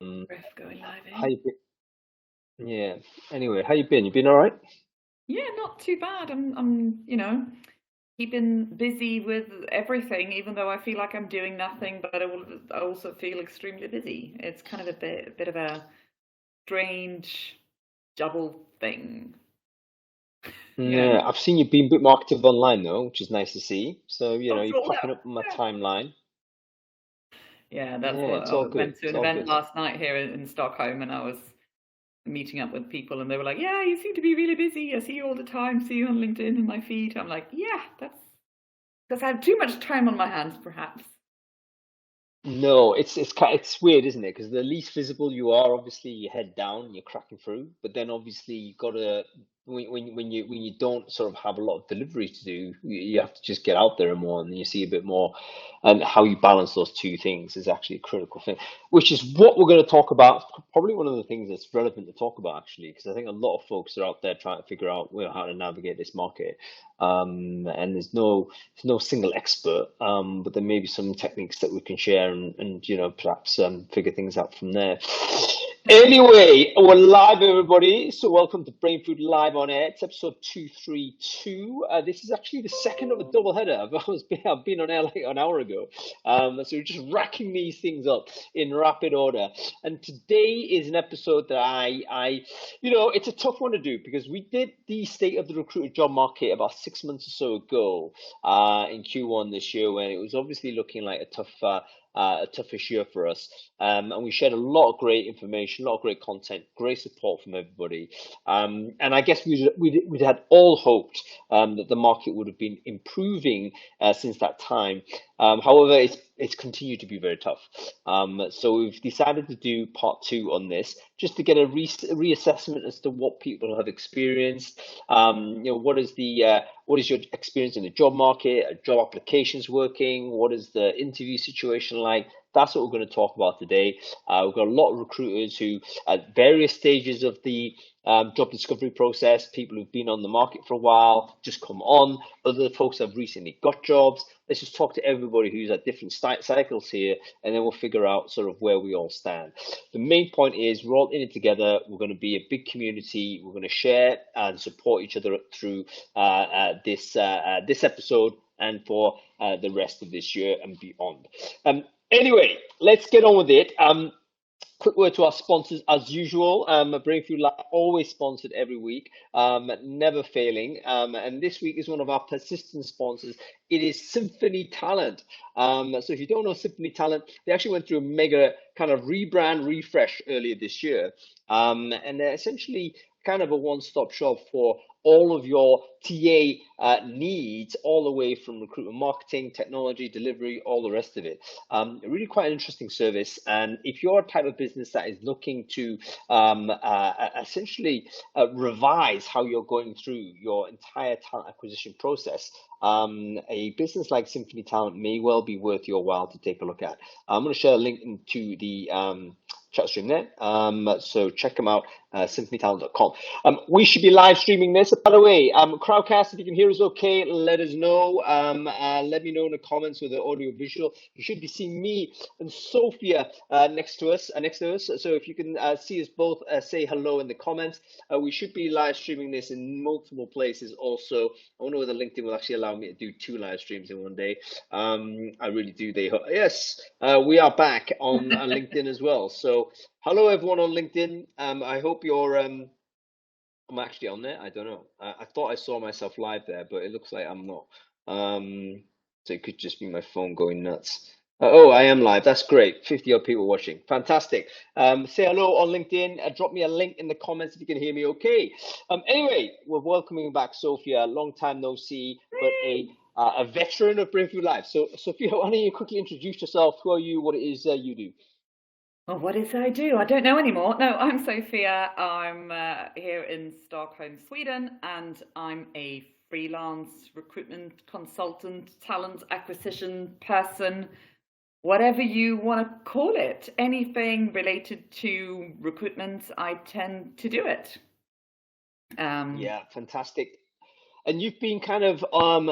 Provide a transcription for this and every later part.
Ref going live How in. you been? Yeah. Anyway, how you been? You been all right? Yeah, not too bad. Keeping busy with everything, even though I feel like I'm doing nothing, but I also feel extremely busy. It's kind of a bit of a strange double thing. Yeah. Yeah, I've seen you being a bit more active online though, which is nice to see. So, Oh, it's you're all popping out. up on my timeline. Yeah, that's Yeah, what it's I all good. went to It's an all event good. last night here in Stockholm, and I was meeting up with people, and they were like, "Yeah, you seem to be really busy. I see you all the time. See you on LinkedIn and my feed." I'm like, "Yeah, that's because I have too much time on my hands, perhaps." No, it's weird, isn't it? Because the least visible you are, obviously you head down, you're cracking through. But then obviously you gotta when you don't sort of have a lot of delivery to do, you have to just get out there more, and you see a bit more. And how you balance those two things is actually a critical thing, which is what we're going to talk about. Probably one of the things that's relevant to talk about actually, because I think a lot of folks are out there trying to figure out how to navigate this market. And there's no single expert, but there may be some techniques that we can share and perhaps figure things out from there. Anyway, we're live, everybody. So welcome to Brainfood Live on Air. It's episode 232. This is actually the second of a double header. I've been on air like an hour ago. So we're just racking these things up in rapid order. And today is an episode that it's a tough one to do because we did the state of the recruiter job market about 6 months or so ago, in Q1 this year, when it was obviously looking like a toughish year for us. And we shared a lot of great information, a lot of great content, great support from everybody. And I guess we'd had all hoped that the market would have been improving since that time. However, it's continued to be very tough. So we've decided to do part two on this, just to get a reassessment as to what people have experienced. What is your experience in the job market? Are job applications working? What is the interview situation like? That's what we're going to talk about today. We've got a lot of recruiters who, at various stages of the job discovery process, people who've been on the market for a while, just come on. Other folks have recently got jobs. Let's just talk to everybody who's at different cycles here, and then we'll figure out sort of where we all stand. The main point is we're all in it together. We're going to be a big community. We're going to share and support each other through this episode and for the rest of this year and beyond. Anyway, let's get on with it. Quick word to our sponsors as usual. Brainfood Lab always sponsored every week, never failing. And this week is one of our persistent sponsors. It is Symphony Talent. So if you don't know Symphony Talent, they actually went through a mega kind of rebrand refresh earlier this year. And they're essentially kind of a one-stop shop for all of your TA needs, all the way from recruitment marketing, technology, delivery, all the rest of it. Really quite an interesting service. And if you're a type of business that is looking to essentially revise how you're going through your entire talent acquisition process, a business like Symphony Talent may well be worth your while to take a look at. I'm going to share a link into the chat stream there. So check them out, symphonytalent.com. We should be live streaming this. By the way, Crowdcast, if you can hear us okay, let us know. Let me know in the comments with the audio visual. You should be seeing me and Sophia next to us. So if you can see us both, say hello in the comments. We should be live streaming this in multiple places also. I wonder whether LinkedIn will actually allow me to do 2 live streams in one day. I really do. Yes, we are back on LinkedIn as well. So hello everyone on LinkedIn. I hope you're I'm actually on there. I don't know. I thought I saw myself live there, but it looks like I'm not. So it could just be my phone going nuts. Oh, I am live. That's great. 50 odd people watching. Fantastic. Say hello on LinkedIn. Drop me a link in the comments if you can hear me okay. Anyway, we're welcoming back Sophia. Long time no see, but a veteran of Brainfood Live. So, Sophia, why don't you quickly introduce yourself? Who are you? What it is you do? Well, what is it I do? I don't know anymore. No, I'm Sophia. I'm here in Stockholm, Sweden, and I'm a freelance recruitment consultant, talent acquisition person, whatever you want to call it. Anything related to recruitment, I tend to do it. Um, Yeah, fantastic. And you've been kind of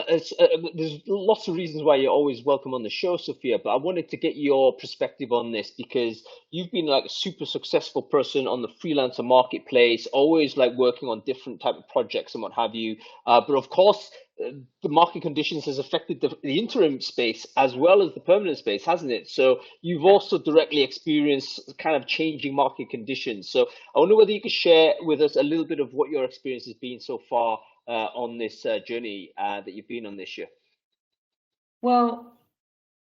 there's lots of reasons why you're always welcome on the show, Sophia. But I wanted to get your perspective on this because you've been like a super successful person on the freelancer marketplace, always like working on different type of projects and what have you. But of course, the market conditions has affected the interim space as well as the permanent space, hasn't it? So you've Yeah. also directly experienced kind of changing market conditions. So I wonder whether you could share with us a little bit of what your experience has been so far on this journey that you've been on this year. Well,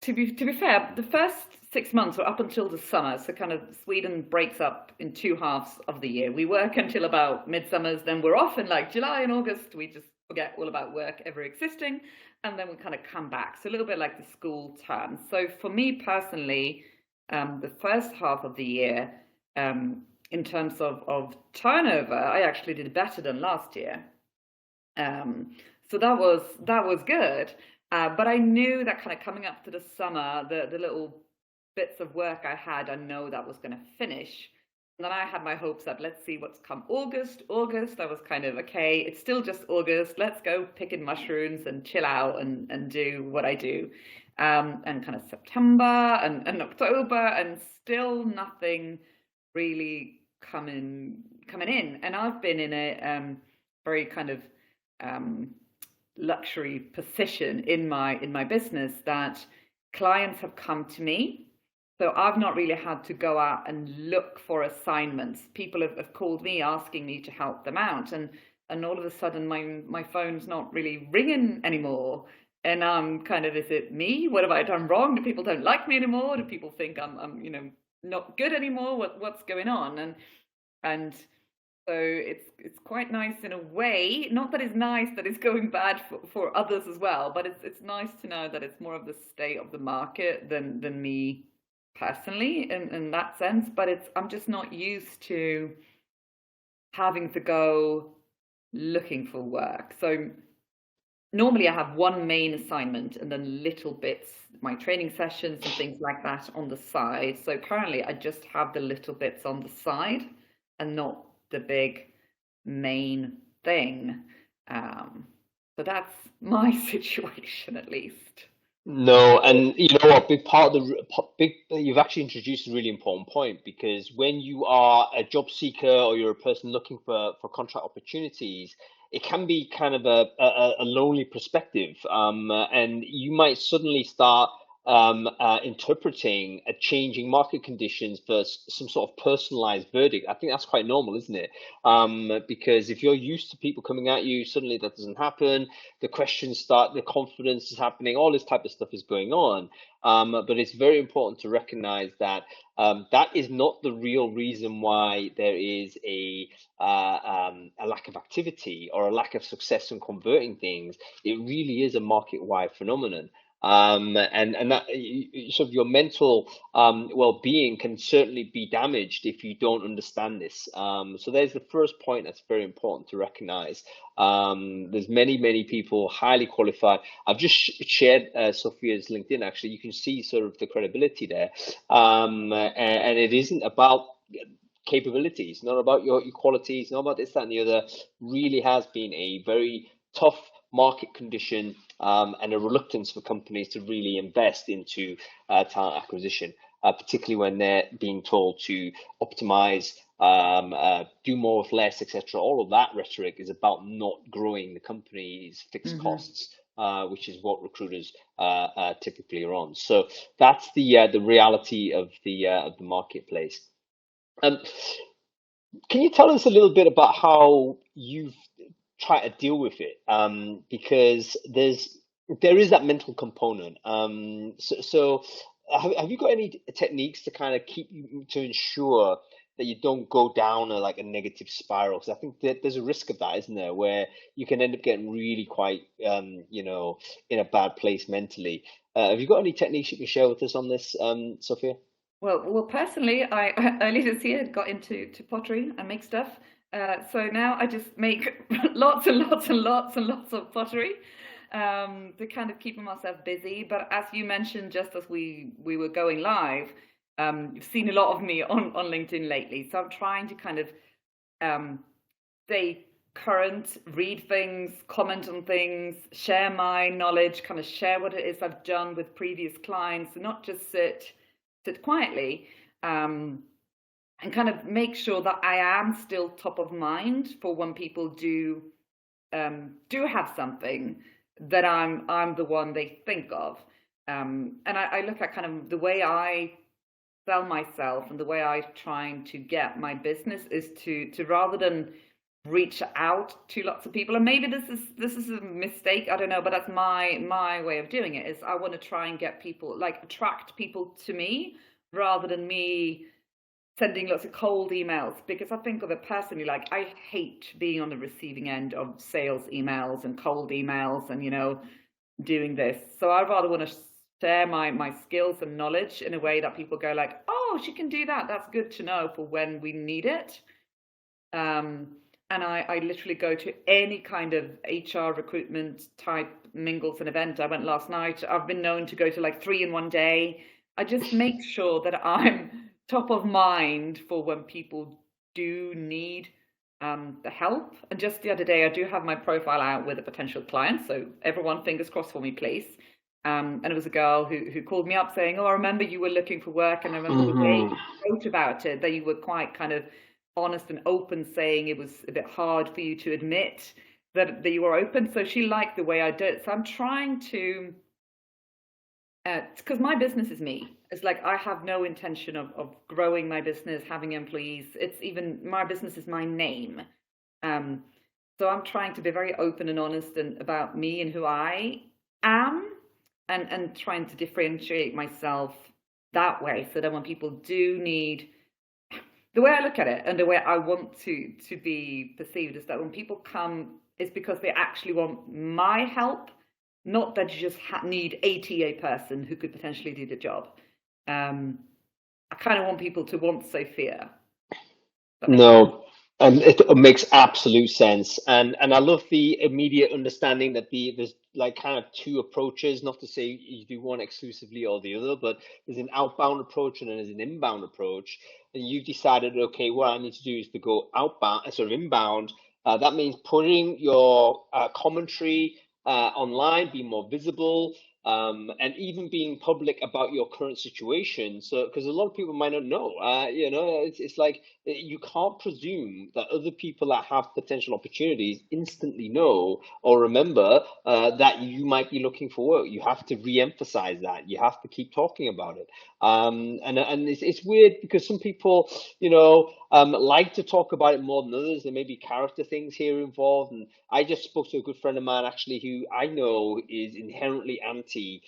to be fair, the first 6 months were up until the summer. So kind of Sweden breaks up in two halves of the year. We work until about midsummers, then we're off in like July and August. We just forget all about work ever existing, and then we kind of come back. So a little bit like the school term. So for me personally, the first half of the year, in terms of turnover, I actually did better than last year. So that was good. But I knew that kind of coming up to the summer, the little bits of work I had, I know that was going to finish. And then I had my hopes up. Let's see what's come August. August, I was kind of okay. It's still just August. Let's go picking mushrooms and chill out and do what I do. And kind of September and October, and still nothing really coming in. And I've been in a very kind of um, luxury position in my business that clients have come to me. So I've not really had to go out and look for assignments. People have called me asking me to help them out, and all of a sudden my phone's not really ringing anymore. And I'm kind of, is it me? What have I done wrong? Do people don't like me anymore? Do people think I'm not good anymore? What's going on? And so it's quite nice in a way. Not that it's nice that it's going bad for others as well, but it's nice to know that it's more of the state of the market than me personally in that sense. But I'm just not used to having to go looking for work. So normally I have one main assignment and then little bits, my training sessions and things like that on the side. So currently I just have the little bits on the side and not the big main thing. So that's my situation at least. No, and you know what? Big part of big you've actually introduced a really important point because when you are a job seeker or you're a person looking for contract opportunities, it can be kind of a lonely perspective, and you might suddenly start interpreting a changing market conditions for some sort of personalized verdict. I think that's quite normal, isn't it? Because if you're used to people coming at you, suddenly that doesn't happen. The questions start, the confidence is happening, all this type of stuff is going on. But it's very important to recognize that that is not the real reason why there is a lack of activity or a lack of success in converting things. It really is a market-wide phenomenon. And that sort of your mental well-being can certainly be damaged if you don't understand this. So there's the first point that's very important to recognize. There's many people highly qualified. I've just shared Sophia's LinkedIn. Actually, you can see sort of the credibility there, and it isn't about capabilities, not about your qualities, not about this, that, and the other. Really has been a very tough market condition, and a reluctance for companies to really invest into talent acquisition, particularly when they're being told to optimize, do more with less, etc. All of that rhetoric is about not growing the company's fixed Hmm. costs, which is what recruiters typically are on. So that's the reality of the marketplace. Um, can you tell us a little bit about how you've tried to deal with it? Because there is that mental component. So have you got any techniques to kind of keep you to ensure that you don't go down like a negative spiral? Because I think that there's a risk of that, isn't there, where you can end up getting really quite in a bad place mentally. Have you got any techniques you can share with us on this, Sophia? Well, personally, I early this year got into pottery and make stuff. So now I just make lots and lots and lots and lots of pottery, to kind of keep myself busy. But as you mentioned, just as we were going live, you've seen a lot of me on LinkedIn lately. So I'm trying to kind of um, stay current, read things, comment on things, share my knowledge, kind of share what it is I've done with previous clients, and not just sit quietly. And kind of make sure that I am still top of mind for when people do have something, that I'm the one they think of. And I look at kind of the way I sell myself and the way I trying to get my business is to rather than reach out to lots of people, and maybe this is a mistake, I don't know, but that's my way of doing it, is I want to try and get people, like attract people to me rather than me sending lots of cold emails, because I think of it personally, like I hate being on the receiving end of sales emails and cold emails and, doing this. So I rather want to share my skills and knowledge in a way that people go like, oh, she can do that. That's good to know for when we need it. And I literally go to any kind of HR recruitment type mingles and event. I went last night. I've been known to go to like 3 in one day. I just make sure that I'm top of mind for when people do need the help. And just the other day, I do have my profile out with a potential client. So everyone, fingers crossed for me, please. And it was a girl who called me up saying, oh, I remember you were looking for work. And I remember the way you wrote about it, that you were quite kind of honest and open, saying it was a bit hard for you to admit that you were open. So she liked the way I did it. So I'm trying to, because my business is me. It's like I have no intention of growing my business, having employees. It's even, my business is my name. So I'm trying to be very open and honest and about me and who I am, and trying to differentiate myself that way, so that when people do need, the way I look at it and the way I want to be perceived is that when people come, it's because they actually want my help, not that you just need a TA person who could potentially do the job. I kind of want people to want Sophia. No, and it makes absolute sense, and I love the immediate understanding that there's like kind of two approaches. Not to say you do one exclusively or the other, but there's an outbound approach and then there's an inbound approach. And you've decided, okay, what I need to do is to go outbound, sort of inbound. That means putting your commentary online, be more visible, and even being public about your current situation. So, because a lot of people might not know, it's like you can't presume that other people that have potential opportunities instantly know or remember that you might be looking for work. You have to re-emphasize that. You have to keep talking about it. And it's weird because some people, like to talk about it more than others. There may be character things here involved. And I just spoke to a good friend of mine, actually, who I know is inherently anti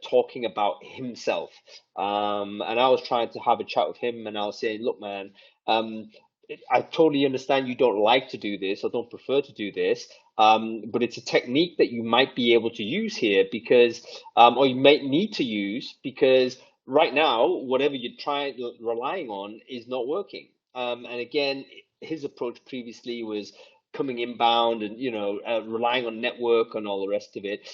talking about himself. And I was trying to have a chat with him, and I was saying, look, man, I totally understand you don't like to do this or don't prefer to do this, but it's a technique that you might be able to use here because, or you might need to use because right now, whatever you're relying on is not working. And again, his approach previously was coming inbound and, relying on network and all the rest of it.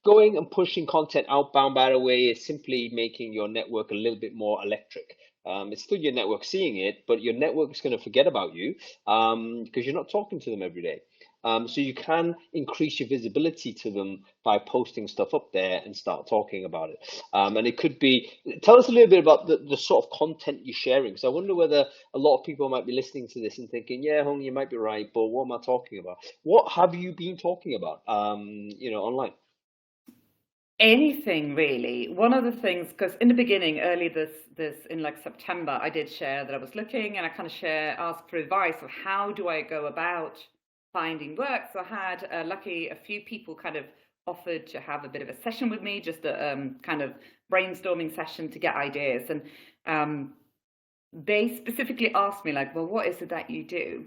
Going and pushing content outbound, by the way, is simply making your network a little bit more electric. It's still your network seeing it, but your network is going to forget about you because you're not talking to them every day. So you can increase your visibility to them by posting stuff up there and start talking about it. And it could be, tell us a little bit about the sort of content you're sharing. So I wonder whether a lot of people might be listening to this and thinking, yeah, Hung, you might be right, but what am I talking about? What have you been talking about, online? Anything really. One of the things, because in the beginning, early this in like September, I did share that I was looking, and I kind of asked for advice of how do I go about finding work. So I had lucky a few people kind of offered to have a bit of a session with me, just a kind of brainstorming session to get ideas. And they specifically asked me like, well, what is it that you do?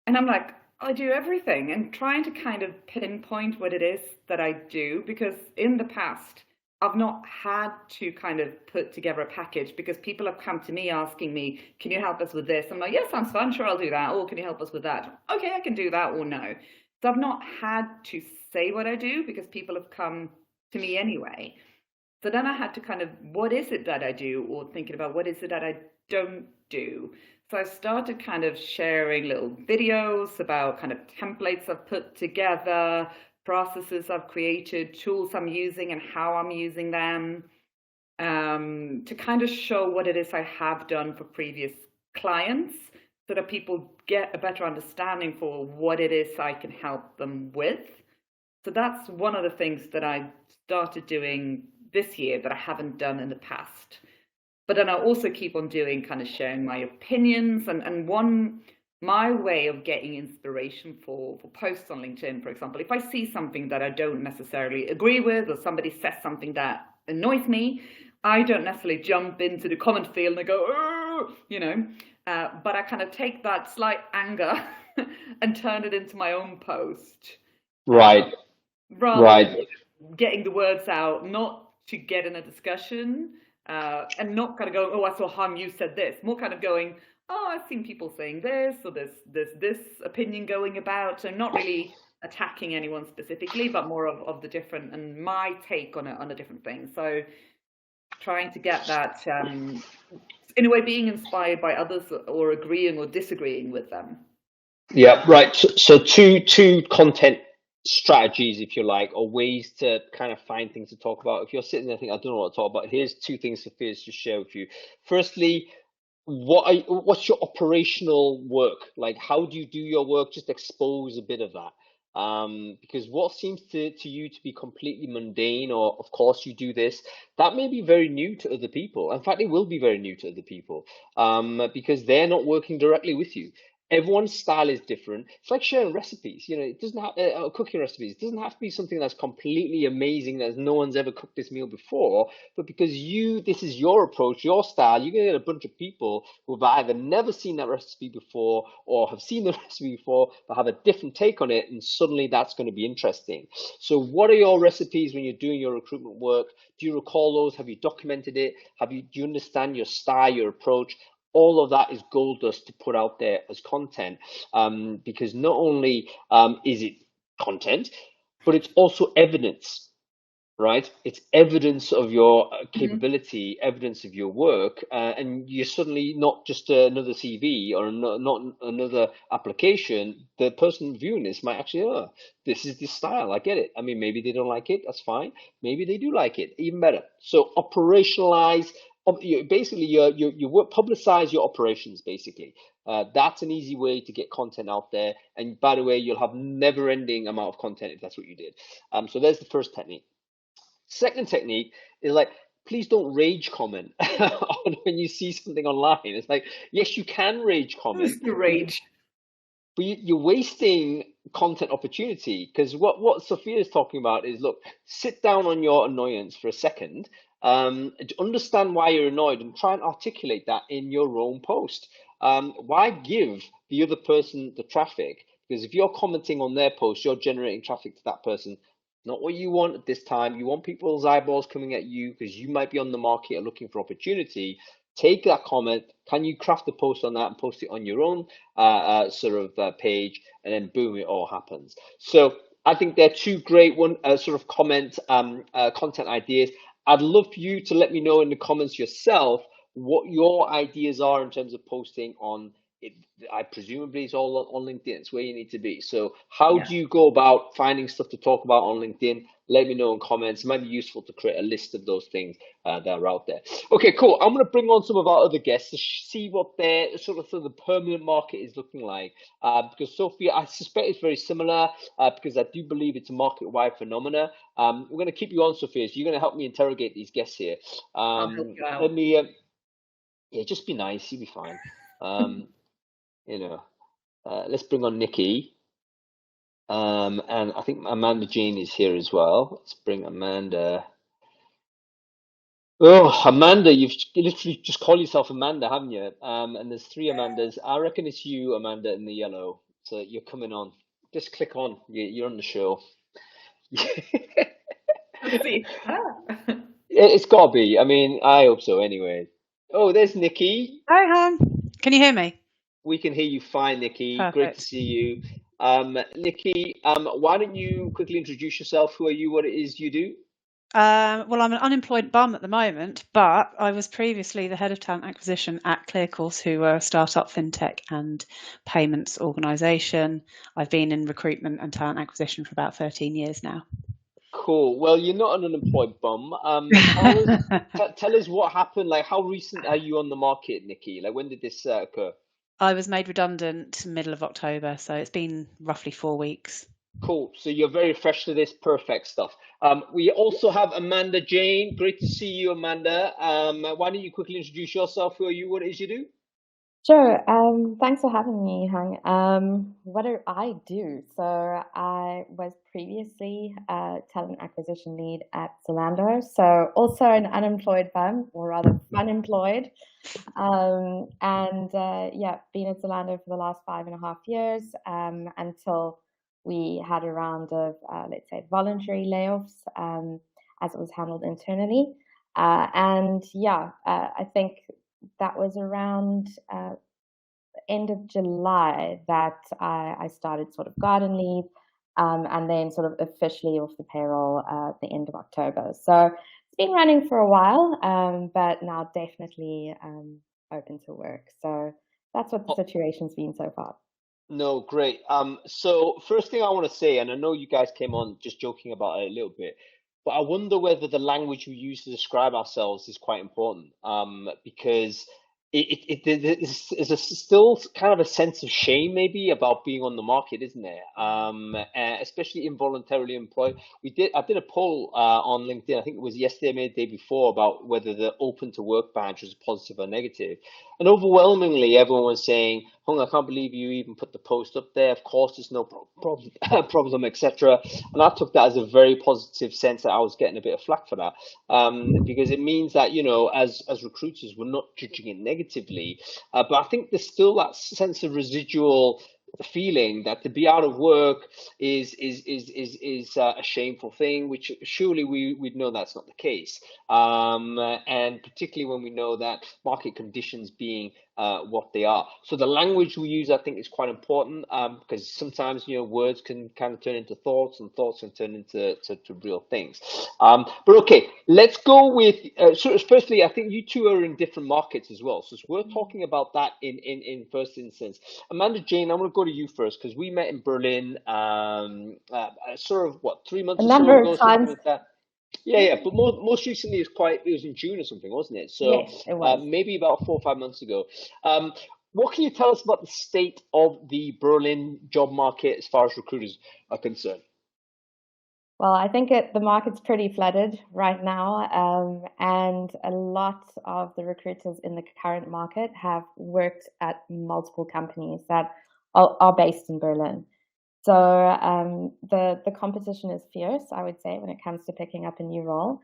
And I'm like, I do everything, and trying to kind of pinpoint what it is that I do, because in the past, I've not had to kind of put together a package because people have come to me asking me, can you help us with this? I'm like, yes, sounds fun. Sure, I'll do that. Or can you help us with that? Okay, I can do that, or no. So I've not had to say what I do because people have come to me anyway. So then I had to kind of, what is it that I do? Or thinking about what is it that I don't do. So I started kind of sharing little videos about kind of templates I've put together, processes I've created, tools I'm using and how I'm using them, to kind of show what it is I have done for previous clients so that people get a better understanding for what it is I can help them with. So that's one of the things that I started doing this year that I haven't done in the past. But then I also keep on doing kind of sharing my opinions and one my way of getting inspiration for posts on LinkedIn, for example, if I see something that I don't necessarily agree with or somebody says something that annoys me, I don't necessarily jump into the comment field and I go, but I kind of take that slight anger and turn it into my own post, uh, Right, rather right. than getting the words out, not to get in a discussion, and not kind of going, oh, I saw Han, you said this. More kind of going, oh, I've seen people saying this, or there's this opinion going about. So not really attacking anyone specifically, but more of the different and my take on a different thing. So trying to get that, in a way, being inspired by others or agreeing or disagreeing with them. Yeah, right. So two content strategies, if you like, or ways to kind of find things to talk about. If you're sitting there thinking, I don't know what to talk about, here's two things Sophia's just share with you. Firstly, what's your operational work? Like, how do you do your work? Just expose a bit of that. Because what seems to you to be completely mundane, or of course you do this, that may be very new to other people. In fact, it will be very new to other people, because they're not working directly with you. Everyone's style is different. It's like sharing recipes. It doesn't have cooking recipes. It doesn't have to be something that's completely amazing that no one's ever cooked this meal before. But because this is your approach, your style, you're gonna get a bunch of people who've either never seen that recipe before or have seen the recipe before but have a different take on it, and suddenly that's going to be interesting. So, what are your recipes when you're doing your recruitment work? Do you recall those? Have you documented it? Do you understand your style, your approach? All of that is gold dust to put out there as content, because not only is it content, but it's also evidence, right? It's evidence of your Mhm. capability, evidence of your work, and you're suddenly not just another CV or not another application. The person viewing this might actually, oh, this is the style. I get it. I mean, maybe they don't like it. That's fine. Maybe they do like it. Even better. So operationalize. Basically, your work, publicize your operations. Basically, that's an easy way to get content out there. And by the way, you'll have never-ending amount of content if that's what you did. So there's the first technique. Second technique is like, please don't rage comment when you see something online. It's like, yes, you can rage comment, It's the but rage. you're wasting content opportunity, because what Sophia is talking about is, look, sit down on your annoyance for a second, understand why you're annoyed and try and articulate that in your own post. Why give the other person the traffic? Because if you're commenting on their post, you're generating traffic to that person. Not what you want at this time. You want people's eyeballs coming at you because you might be on the market and looking for opportunity. Take that comment. Can you craft a post on that and post it on your own page, and then boom, it all happens. So I think they're two great content ideas. I'd love for you to let me know in the comments yourself what your ideas are in terms of posting on it. I presumably it's all on LinkedIn. It's where you need to be. So how Yeah. do you go about finding stuff to talk about on LinkedIn? Let me know in comments. It might be useful to create a list of those things that are out there. Okay, cool. I'm going to bring on some of our other guests to see what their sort of the permanent market is looking like. Because Sophia, I suspect it's very similar, because I do believe it's a market-wide phenomena. We're going to keep you on, Sophia, so you're going to help me interrogate these guests here. I'll help you Let out. me, yeah, just be nice. You'll be fine. Um, you know, let's bring on Nikki. And I think Amanda Jane is here as well. Let's bring Amanda. Oh, Amanda, you've literally just called yourself Amanda, haven't you? And there's three Amandas. I reckon it's you, Amanda, in the yellow. So you're coming on. Just click on. You're on the show. Let's see. It's gotta be. I mean, I hope so anyway. Oh, there's Nikki. Hi, Han. Can you hear me? We can hear you fine, Nikki. Great to Perfect. see you. Nikki, why don't you quickly introduce yourself? Who are you? What it is you do? Well, I'm an unemployed bum at the moment, but I was previously the head of talent acquisition at ClearCourse, who are a startup fintech and payments organisation. I've been in recruitment and talent acquisition for about 13 years now. Cool. Well, you're not an unemployed bum. Tell us what happened. Like, how recent are you on the market, Nikki? Like, when did this occur? I was made redundant middle of October, so it's been roughly 4 weeks. Cool. So you're very fresh to this. Perfect stuff. We also have Amanda Jane. Great to see you, Amanda. Why don't you quickly introduce yourself? Who are you? What it is you do? Sure. Thanks for having me, Hung. What do I do? So I was previously a talent acquisition lead at Zalando, so also an unemployed bum, or rather unemployed. Yeah, been at Zalando for the last 5.5 years, until we had a round of, let's say, voluntary layoffs, as it was handled internally. I think that was around end of July that I started sort of garden leave, and then sort of officially off the payroll at the end of October. So it's been running for a while, but now definitely open to work. So that's what the situation's been so far. No, great. So first thing I want to say, and I know you guys came on just joking about it a little bit, but I wonder whether the language we use to describe ourselves is quite important. Because there's still kind of a sense of shame maybe about being on the market, isn't there? Especially involuntarily employed. I did a poll on LinkedIn. I think it was yesterday, maybe the day before, about whether the open to work badge was positive or negative. And overwhelmingly, everyone was saying, Hung, I can't believe you even put the post up there. Of course, there's no problem, problem, etc. And I took that as a very positive sense that I was getting a bit of flack for that, because it means that, as recruiters, we're not judging it negatively. But I think there's still that sense of residual feeling that to be out of work is a shameful thing, which surely we'd know that's not the case. And particularly when we know that market conditions being what they are. So the language we use, I think, is quite important, because sometimes words can kind of turn into thoughts, and thoughts can turn into to real things. But okay, let's go with. So firstly, I think you two are in different markets as well, so it's worth talking about that in first instance. Amanda Jane, I'm going to go to you first because we met in Berlin, sort of 3 months A or so number ago, of something times. like that. Yeah, but most recently it was in June or something, wasn't it? So Yes, it was. maybe about 4 or 5 months ago. What can you tell us about the state of the Berlin job market as far as recruiters are concerned? Well, I think the market's pretty flooded right now, and a lot of the recruiters in the current market have worked at multiple companies that are based in Berlin. So the competition is fierce, I would say, when it comes to picking up a new role.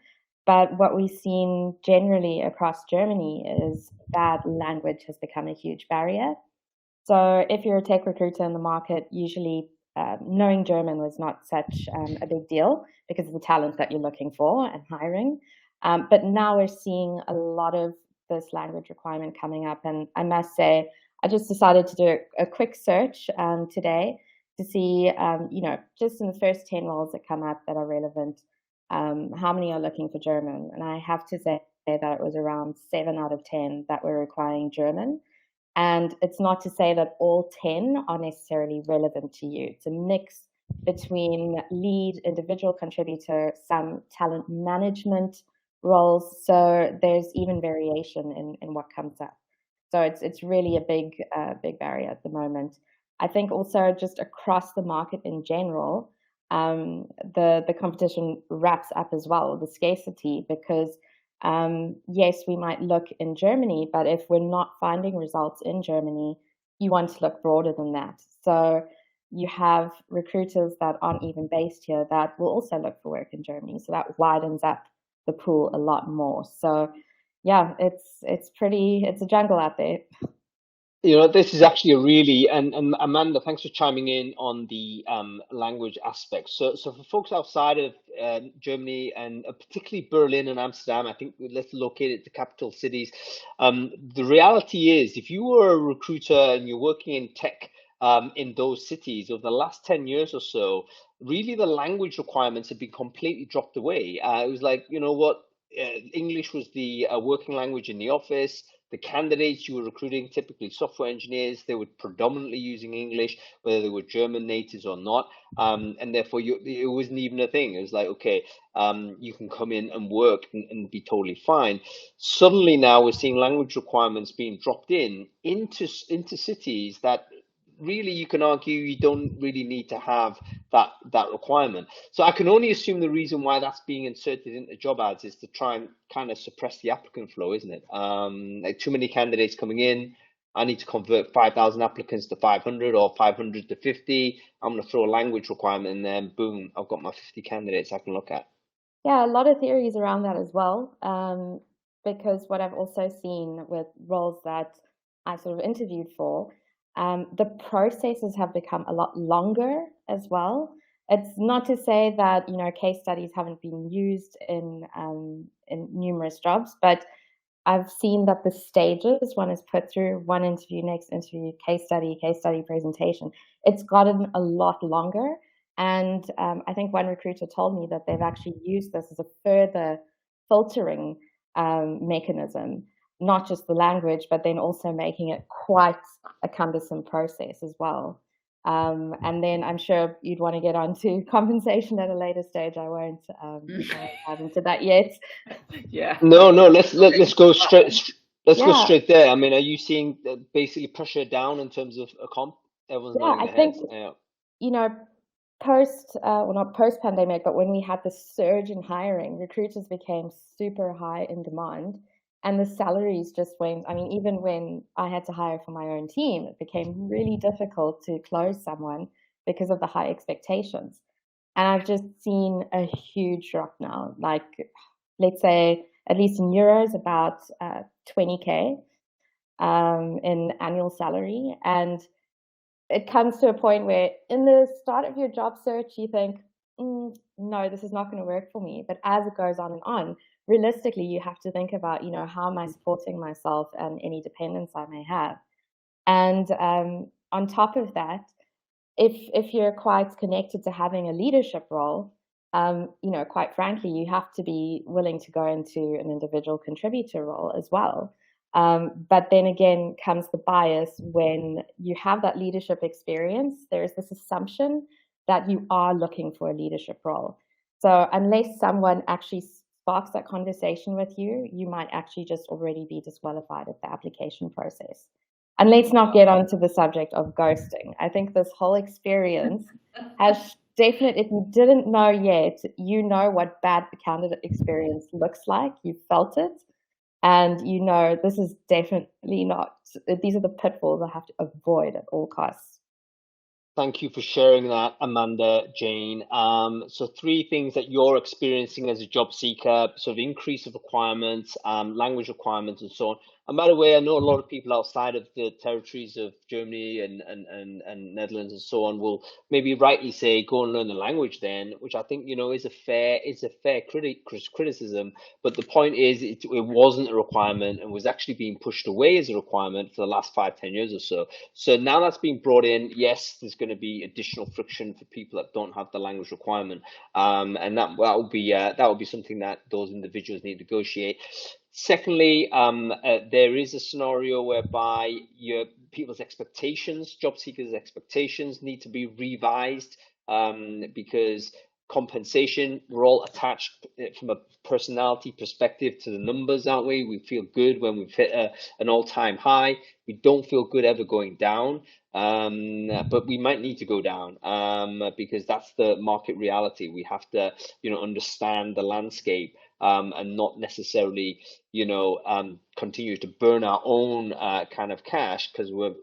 But what we've seen generally across Germany is that language has become a huge barrier. So if you're a tech recruiter in the market, usually knowing German was not such a big deal because of the talent that you're looking for and hiring. But now we're seeing a lot of this language requirement coming up. And I must say, I just decided to do a quick search today to see, just in the first 10 roles that come up that are relevant, how many are looking for German. And I have to say that it was around 7 out of 10 that were requiring German. And it's not to say that all 10 are necessarily relevant to you. It's a mix between lead, individual contributor, some talent management roles. So there's even variation in what comes up. So it's really a big barrier at the moment. I think also just across the market in general, the competition wraps up as well, the scarcity, because yes, we might look in Germany, but if we're not finding results in Germany, you want to look broader than that. So you have recruiters that aren't even based here that will also look for work in Germany. So that widens up the pool a lot more. So yeah, it's a jungle out there. This is actually a really, and Amanda, thanks for chiming in on the language aspect. So for folks outside of Germany, and particularly Berlin and Amsterdam, I think let's locate it, the capital cities. The reality is, if you were a recruiter and you're working in tech in those cities over the last 10 years or so, really the language requirements had been completely dropped away. It was like, you know what, English was the working language in the office. The candidates you were recruiting, typically software engineers, they were predominantly using English, whether they were German natives or not. And therefore, it wasn't even a thing. It was like, okay, you can come in and work and be totally fine. Suddenly now we're seeing language requirements being dropped into cities that really you can argue you don't really need to have that requirement. So I can only assume the reason why that's being inserted into job ads is to try and kind of suppress the applicant flow, isn't it? Like too many candidates coming in. I need to convert 5,000 applicants to 500 or 500 to 50. I'm going to throw a language requirement and then boom, I've got my 50 candidates I can look at. Yeah, a lot of theories around that as well. Because what I've also seen with roles that I sort of interviewed for, the processes have become a lot longer as well. It's not to say that, you know, case studies haven't been used in numerous jobs, but I've seen that the stages one is put through, one interview, next interview, case study presentation, it's gotten a lot longer. And I think one recruiter told me that they've actually used this as a further filtering mechanism, not just the language, but then also making it quite a cumbersome process as well. And then I'm sure you'd want to get onto compensation at a later stage. I won't dive into that yet. Yeah. No, let's go straight. Let's go Yeah. straight there. I mean, are you seeing basically pressure down in terms of a comp? Everyone's Yeah, nodding I their think, heads. Yeah. you know, well, not post-pandemic, but when we had the surge in hiring, recruiters became super high in demand and the salaries just went. I mean, even when I had to hire for my own team, it became really difficult to close someone because of the high expectations. And I've just seen a huge drop now, like let's say at least in euros, about 20K in annual salary. And it comes to a point where in the start of your job search, you think, no, this is not going to work for me. But as it goes on, realistically, you have to think about, you know, how am I supporting myself and any dependents I may have. And on top of that, if you're quite connected to having a leadership role, you know, quite frankly, you have to be willing to go into an individual contributor role as well. But then again comes the bias when you have that leadership experience, there is this assumption that you are looking for a leadership role. So unless someone actually sparks that conversation with you, you might actually just already be disqualified at the application process. And let's not get onto the subject of ghosting. I think this whole experience has definitely, if you didn't know yet, you know what bad candidate experience looks like. You felt it. And you know, this is definitely not, these are the pitfalls I have to avoid at all costs. Thank you for sharing that, Amanda, Jane. So 3 things that you're experiencing as a job seeker, sort of increase of requirements, language requirements, and so on. And by the way, I know a lot of people outside of the territories of Germany and Netherlands and so on will maybe rightly say, go and learn the language then, which I think, you know, is a fair criticism. But the point is, it wasn't a requirement and was actually being pushed away as a requirement for the last 5-10 years or so. So now that's being brought in, yes, there's going to be additional friction for people that don't have the language requirement, and that will be something that those individuals need to negotiate. Secondly, there is a scenario whereby people's expectations, job seekers' expectations, need to be revised because compensation, we're all attached from a personality perspective to the numbers, aren't we? We feel good when we've hit an all-time high. We don't feel good ever going down, but we might need to go down because that's the market reality. We have to, you know, understand the landscape and not necessarily, you know, continue to burn our own kind of cash because we're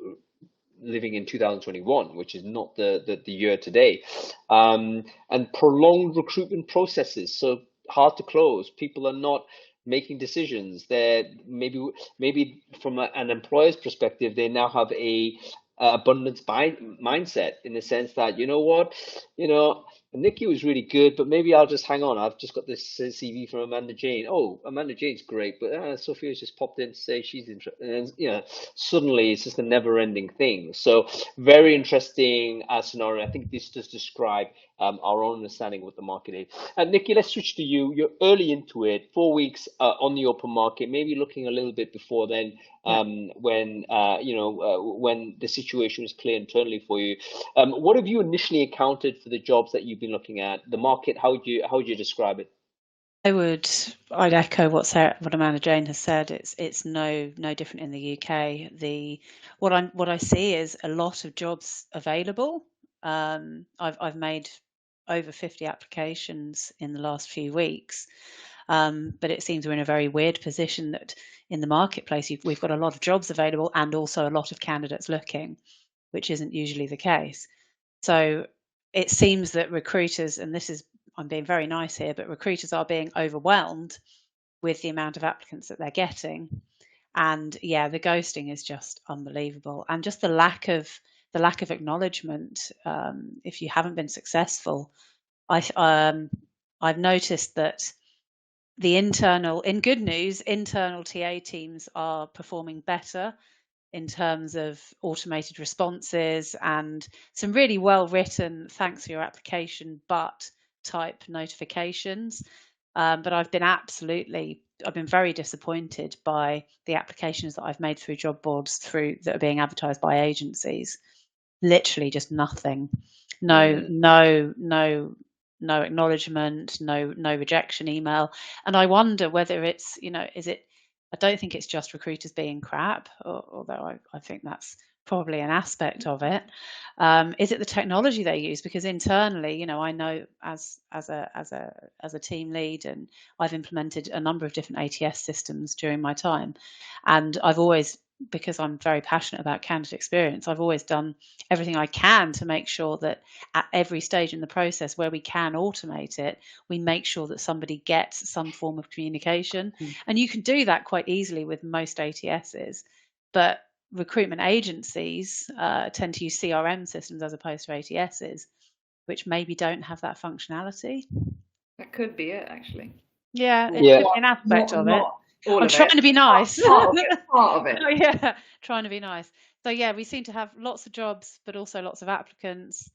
living in 2021, which is not the year today, and prolonged recruitment processes, so hard to close. People are not making decisions. They're maybe from an employer's perspective, they now have a abundance mindset in the sense that, you know what, you know, Nikki was really good, but maybe I'll just hang on. I've just got this CV from Amanda Jane. Oh, Amanda Jane's great, but Sophia's just popped in to say she's interested. And suddenly it's just a never-ending thing. So very interesting scenario. I think this does describe our own understanding of what the market is. Nikki, let's switch to you. You're early into it, 4 weeks on the open market, maybe looking a little bit before then, when when the situation was clear internally for you. What have you initially encountered for the jobs that you've been looking at? The market, how would you describe it? I'd echo what Amanda Jane has said. It's no different in the UK. What I see is a lot of jobs available. I've made over 50 applications in the last few weeks, but it seems we're in a very weird position that in the marketplace we've got a lot of jobs available and also a lot of candidates looking, which isn't usually the case. So it seems that recruiters, and I'm being very nice here, but recruiters are being overwhelmed with the amount of applicants that they're getting. And yeah, the ghosting is just unbelievable, and just the lack of acknowledgement if you haven't been successful. I've noticed that in good news, internal TA teams are performing better in terms of automated responses and some really well written thanks for your application but type notifications. But I've been very disappointed by the applications that I've made through job boards that are being advertised by agencies. Literally just nothing. No acknowledgement, no rejection email. And I wonder whether it's, I don't think it's just recruiters being crap, although I think that's probably an aspect of it. Is it the technology they use? Because internally, I know as a team lead, and I've implemented a number of different ATS systems during my time, and because I'm very passionate about candidate experience, I've always done everything I can to make sure that at every stage in the process where we can automate it, we make sure that somebody gets some form of communication. And you can do that quite easily with most ATSs, but recruitment agencies tend to use CRM systems as opposed to ATSs, which maybe don't have that functionality. That could be it, actually. Yeah, it could be an aspect of it. I'm trying to be nice. Part of it. Oh, yeah, trying to be nice. So yeah, we seem to have lots of jobs, but also lots of applicants,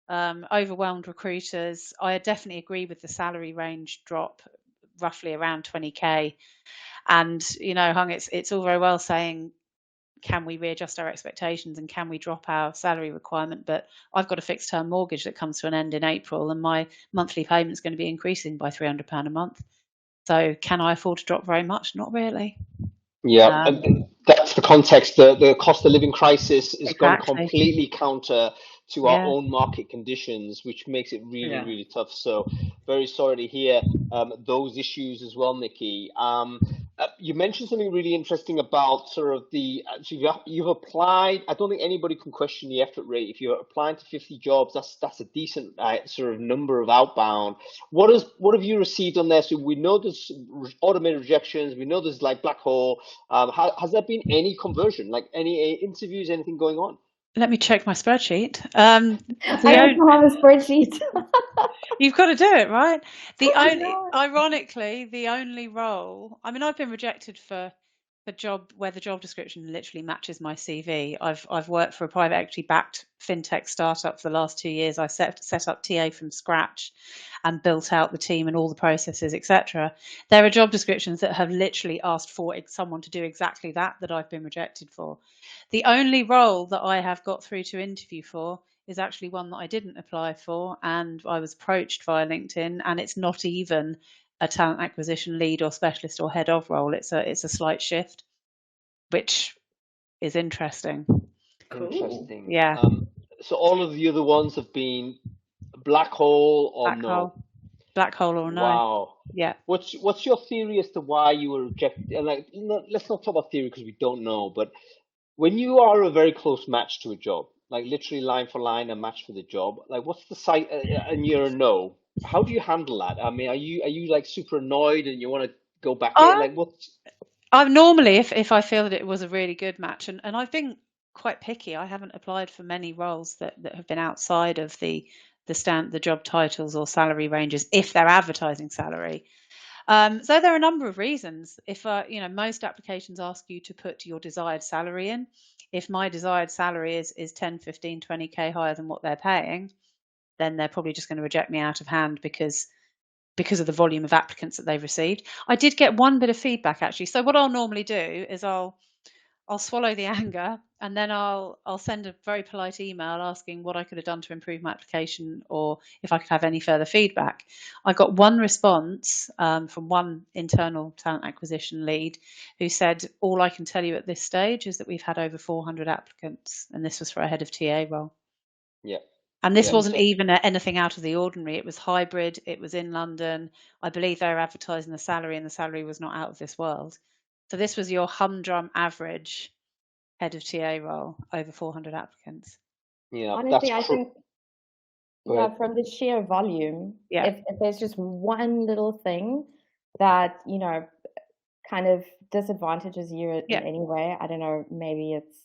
overwhelmed recruiters. I definitely agree with the salary range drop, roughly around 20k. And Hung, it's all very well saying, can we readjust our expectations and can we drop our salary requirement? But I've got a fixed term mortgage that comes to an end in April, and my monthly payment is going to be increasing by £300 a month. So can I afford to drop very much? Not really. Yeah, and that's the context. The cost of living crisis has gone completely counter to our own market conditions, which makes it really tough. So very sorry to hear those issues as well, Nikki. You mentioned something really interesting about sort of so you've applied. I don't think anybody can question the effort rate. If you're applying to 50 jobs, that's a decent sort of number of outbound. What have you received on there? So we know there's automated rejections. We know there's like black hole. Has there been any conversion, like any interviews, anything going on? Let me check my spreadsheet. I don't have a spreadsheet. You've got to do it, right? Ironically, the only role, I've been rejected for a job where the job description literally matches my CV. I've worked for a private equity backed fintech startup for the last 2 years. I set up TA from scratch and built out the team and all the processes, etc. There are job descriptions that have literally asked for someone to do exactly that I've been rejected for. The only role that I have got through to interview for is actually one that I didn't apply for, and I was approached via LinkedIn, and it's not even a talent acquisition lead or specialist or head of role. It's a slight shift, which is interesting. Cool. Interesting. Yeah. So all of the other ones have been black hole or Black hole or no. Wow. Yeah. What's your theory as to why you were rejected? And let's not talk about theory because we don't know, but when you are a very close match to a job, like literally line for line a match for the job, like what's the site and you're a no, how do you handle that? Are you like super annoyed and you want to go back in? Like I'm normally, if I feel that it was a really good match, and I've been quite picky. I haven't applied for many roles that have been outside of the the job titles or salary ranges if they're advertising salary. So there are a number of reasons. If most applications ask you to put your desired salary in. If my desired salary is 10, 15, 20k higher than what they're paying, then they're probably just going to reject me out of hand because of the volume of applicants that they've received. I did get one bit of feedback actually. So what I'll normally do is I'll swallow the anger, and then I'll send a very polite email asking what I could have done to improve my application, or if I could have any further feedback. I got one response from one internal talent acquisition lead who said, all I can tell you at this stage is that we've had over 400 applicants, and this was for a head of TA role. Yeah. And this wasn't even anything out of the ordinary. It was hybrid. It was in London. I believe they were advertising the salary, and the salary was not out of this world. So this was your humdrum average head of TA role, over 400 applicants. Yeah, honestly, I think from the sheer volume, if there's just one little thing that, kind of disadvantages you in any way, I don't know, maybe it's,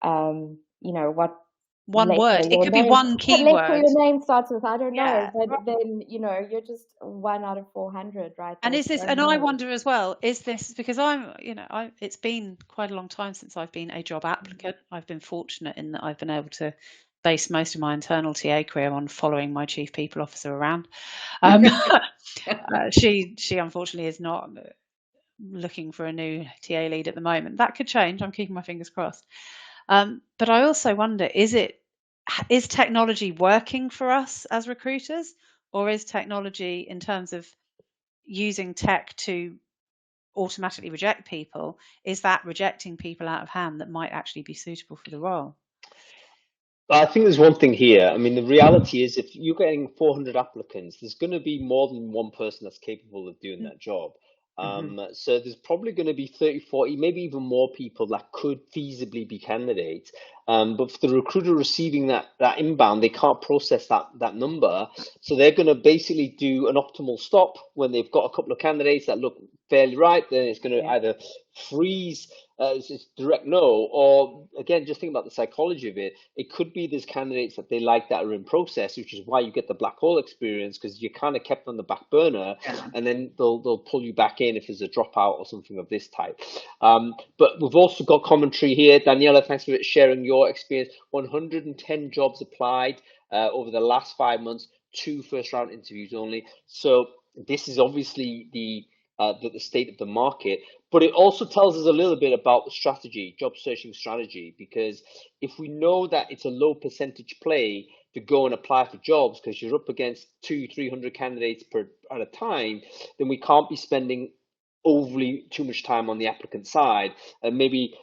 what one word. It could be one keyword. What letter your name starts with, I don't know. But then, you're just 1 out of 400, right? And is this, and I wonder as well, is this because it's been quite a long time since I've been a job applicant. I've been fortunate in that I've been able to base most of my internal TA career on following my chief people officer around. She unfortunately is not looking for a new TA lead at the moment. That could change. I'm keeping my fingers crossed. But I also wonder, is technology working for us as recruiters, or is technology, in terms of using tech to automatically reject people, is that rejecting people out of hand that might actually be suitable for the role? I think there's one thing here. I mean, the reality is if you're getting 400 applicants, there's going to be more than one person that's capable of doing that job. So there's probably going to be 30, 40, maybe even more people that could feasibly be candidates. But for the recruiter receiving that inbound, they can't process that number. So they're going to basically do an optimal stop when they've got a couple of candidates that look fairly right. Then it's going to either freeze, it's direct no, or again, just think about the psychology of it. It could be there's candidates that they like that are in process, which is why you get the black hole experience, because you're kind of kept on the back burner, and then they'll pull you back in if there's a dropout or something of this type. But we've also got commentary here. Daniela, thanks for sharing your experience. 110 jobs applied over the last 5 months, 2 first-round interviews only. So this is obviously the state of the market, but it also tells us a little bit about the strategy, job searching strategy, because if we know that it's a low percentage play to go and apply for jobs because you're up against 200-300 candidates at a time, then we can't be spending overly too much time on the applicant side, and maybe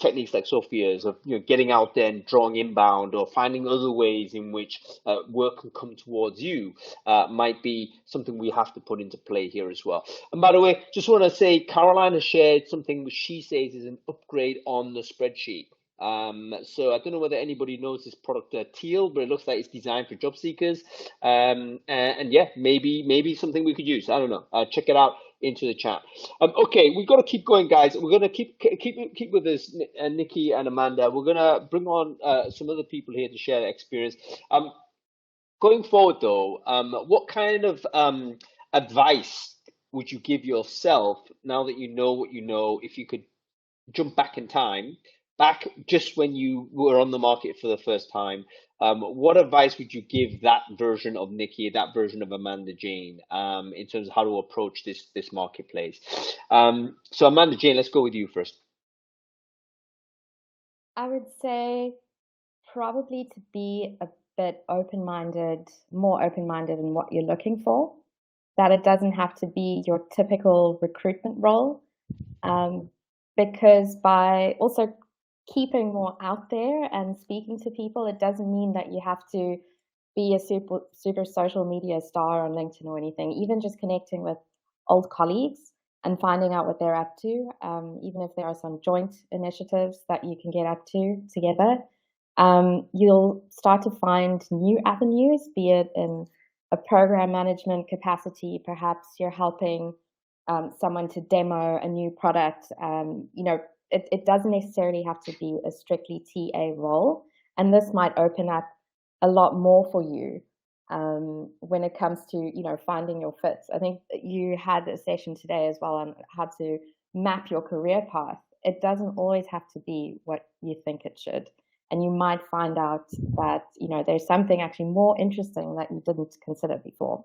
techniques like Sophia's of getting out there and drawing inbound, or finding other ways in which work can come towards you might be something we have to put into play here as well. And by the way, just want to say Caroline has shared something which she says is an upgrade on the spreadsheet. So I don't know whether anybody knows this product Teal, but it looks like it's designed for job seekers. And yeah, maybe something we could use. I don't know. Check it out into the chat. Okay, we've got to keep going, guys. We're going to keep with this, Nikki and Amanda. We're going to bring on some other people here to share their experience. Going forward, though, what kind of advice would you give yourself now that you know what you know? If you could jump back in time, back just when you were on the market for the first time, what advice would you give that version of Nikki, that version of Amanda Jane, in terms of how to approach this marketplace? So Amanda Jane, let's go with you first. I would say probably to be a bit open-minded, more open-minded in what you're looking for, that it doesn't have to be your typical recruitment role, because by also keeping more out there and speaking to people, it doesn't mean that you have to be a super social media star on LinkedIn or anything. Even just connecting with old colleagues and finding out what they're up to, even if there are some joint initiatives that you can get up to together, you'll start to find new avenues, be it in a program management capacity. Perhaps you're helping someone to demo a new product. It doesn't necessarily have to be a strictly TA role, and this might open up a lot more for you when it comes to, you know, finding your fit. I think you had a session today as well on how to map your career path. It doesn't always have to be what you think it should. And you might find out that, you know, there's something actually more interesting that you didn't consider before.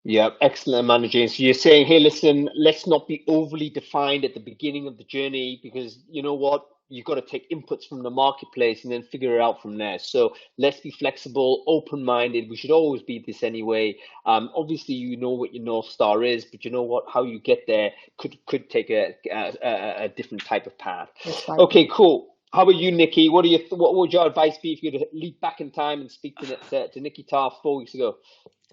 Yeah, excellent, Amanda Jane. So you're saying, hey, listen, let's not be overly defined at the beginning of the journey, because you know what? You've got to take inputs from the marketplace and then figure it out from there. So let's be flexible, open-minded. We should always be this anyway. Obviously, you know what your North Star is, but you know what? How you get there could take a different type of path. Okay, cool. How about you, Nikki? What would your advice be if you could leap back in time and speak to Nikki Tarr 4 weeks ago?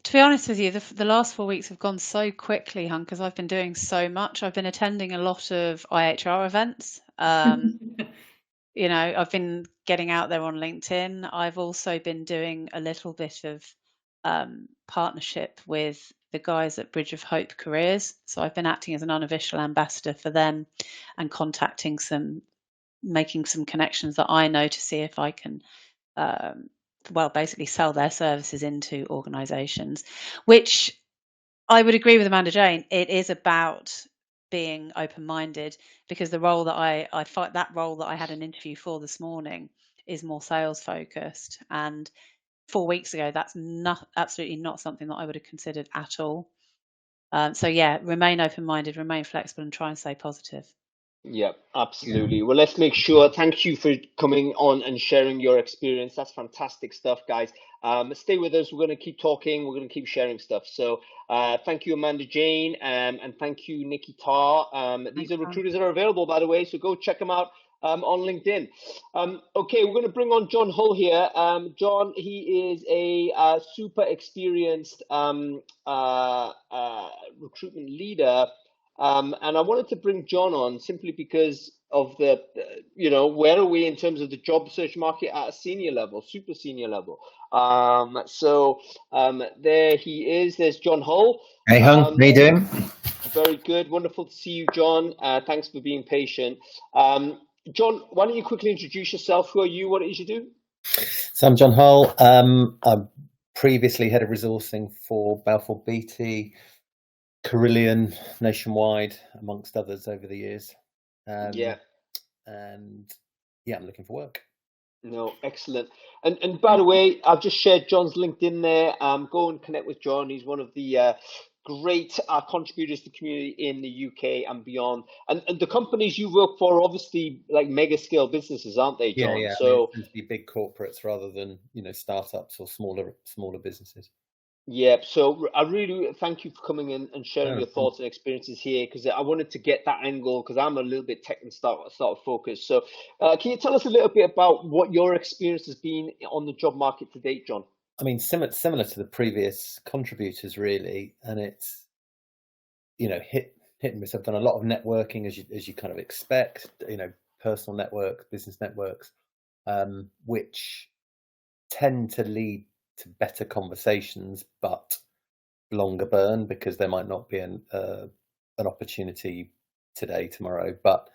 To be honest with you, the last 4 weeks have gone so quickly, hun, because I've been doing so much. I've been attending a lot of IHR events. You know, I've been getting out there on LinkedIn. I've also been doing a little bit of partnership with the guys at Bridge of Hope Careers. So I've been acting as an unofficial ambassador for them and making some connections that I know to see if I can basically sell their services into organizations, which I would agree with Amanda Jane. It is about being open-minded, because the role that I fight, that role that I had an interview for this morning, is more sales focused. And 4 weeks ago, that's absolutely not something that I would have considered at all. So yeah, remain open-minded, remain flexible, and try and stay positive. Yeah, absolutely. Well, let's make sure. Thank you for coming on and sharing your experience. That's fantastic stuff, guys. Stay with us. We're going to keep talking. We're going to keep sharing stuff. So thank you, Amanda Jane, and thank you, Nikki Tarr. These are recruiters that are available, by the way, so go check them out on LinkedIn. Okay, we're going to bring on John Hull here. John, he is a super experienced recruitment leader. And I wanted to bring John on simply because of the, where are we in terms of the job search market at a senior level, super senior level. There he is. There's John Hull. Hey, Hung. How you doing? Very good. Wonderful to see you, John. Thanks for being patient. John, why don't you quickly introduce yourself? Who are you? What it is you do? So I'm John Hull. I'm previously head of resourcing for Balfour Beatty, Carillion, Nationwide, amongst others over the years. I'm looking for work. No, excellent. And by the way, I've just shared John's LinkedIn there. Go and connect with John. He's one of the great contributors to the community in the UK and beyond. And the companies you work for are obviously like mega scale businesses, aren't they, John? Yeah. So tend to be big corporates rather than startups or smaller businesses. Yeah, so I really thank you for coming in and sharing your thoughts and experiences here, because I wanted to get that angle, because I'm a little bit tech and start focused. So can you tell us a little bit about what your experience has been on the job market to date, John? I mean, similar to the previous contributors, really, and it's hit and miss. I've done a lot of networking, as you kind of expect, personal networks, business networks, which tend to lead to better conversations, but longer burn, because there might not be an opportunity today, tomorrow. But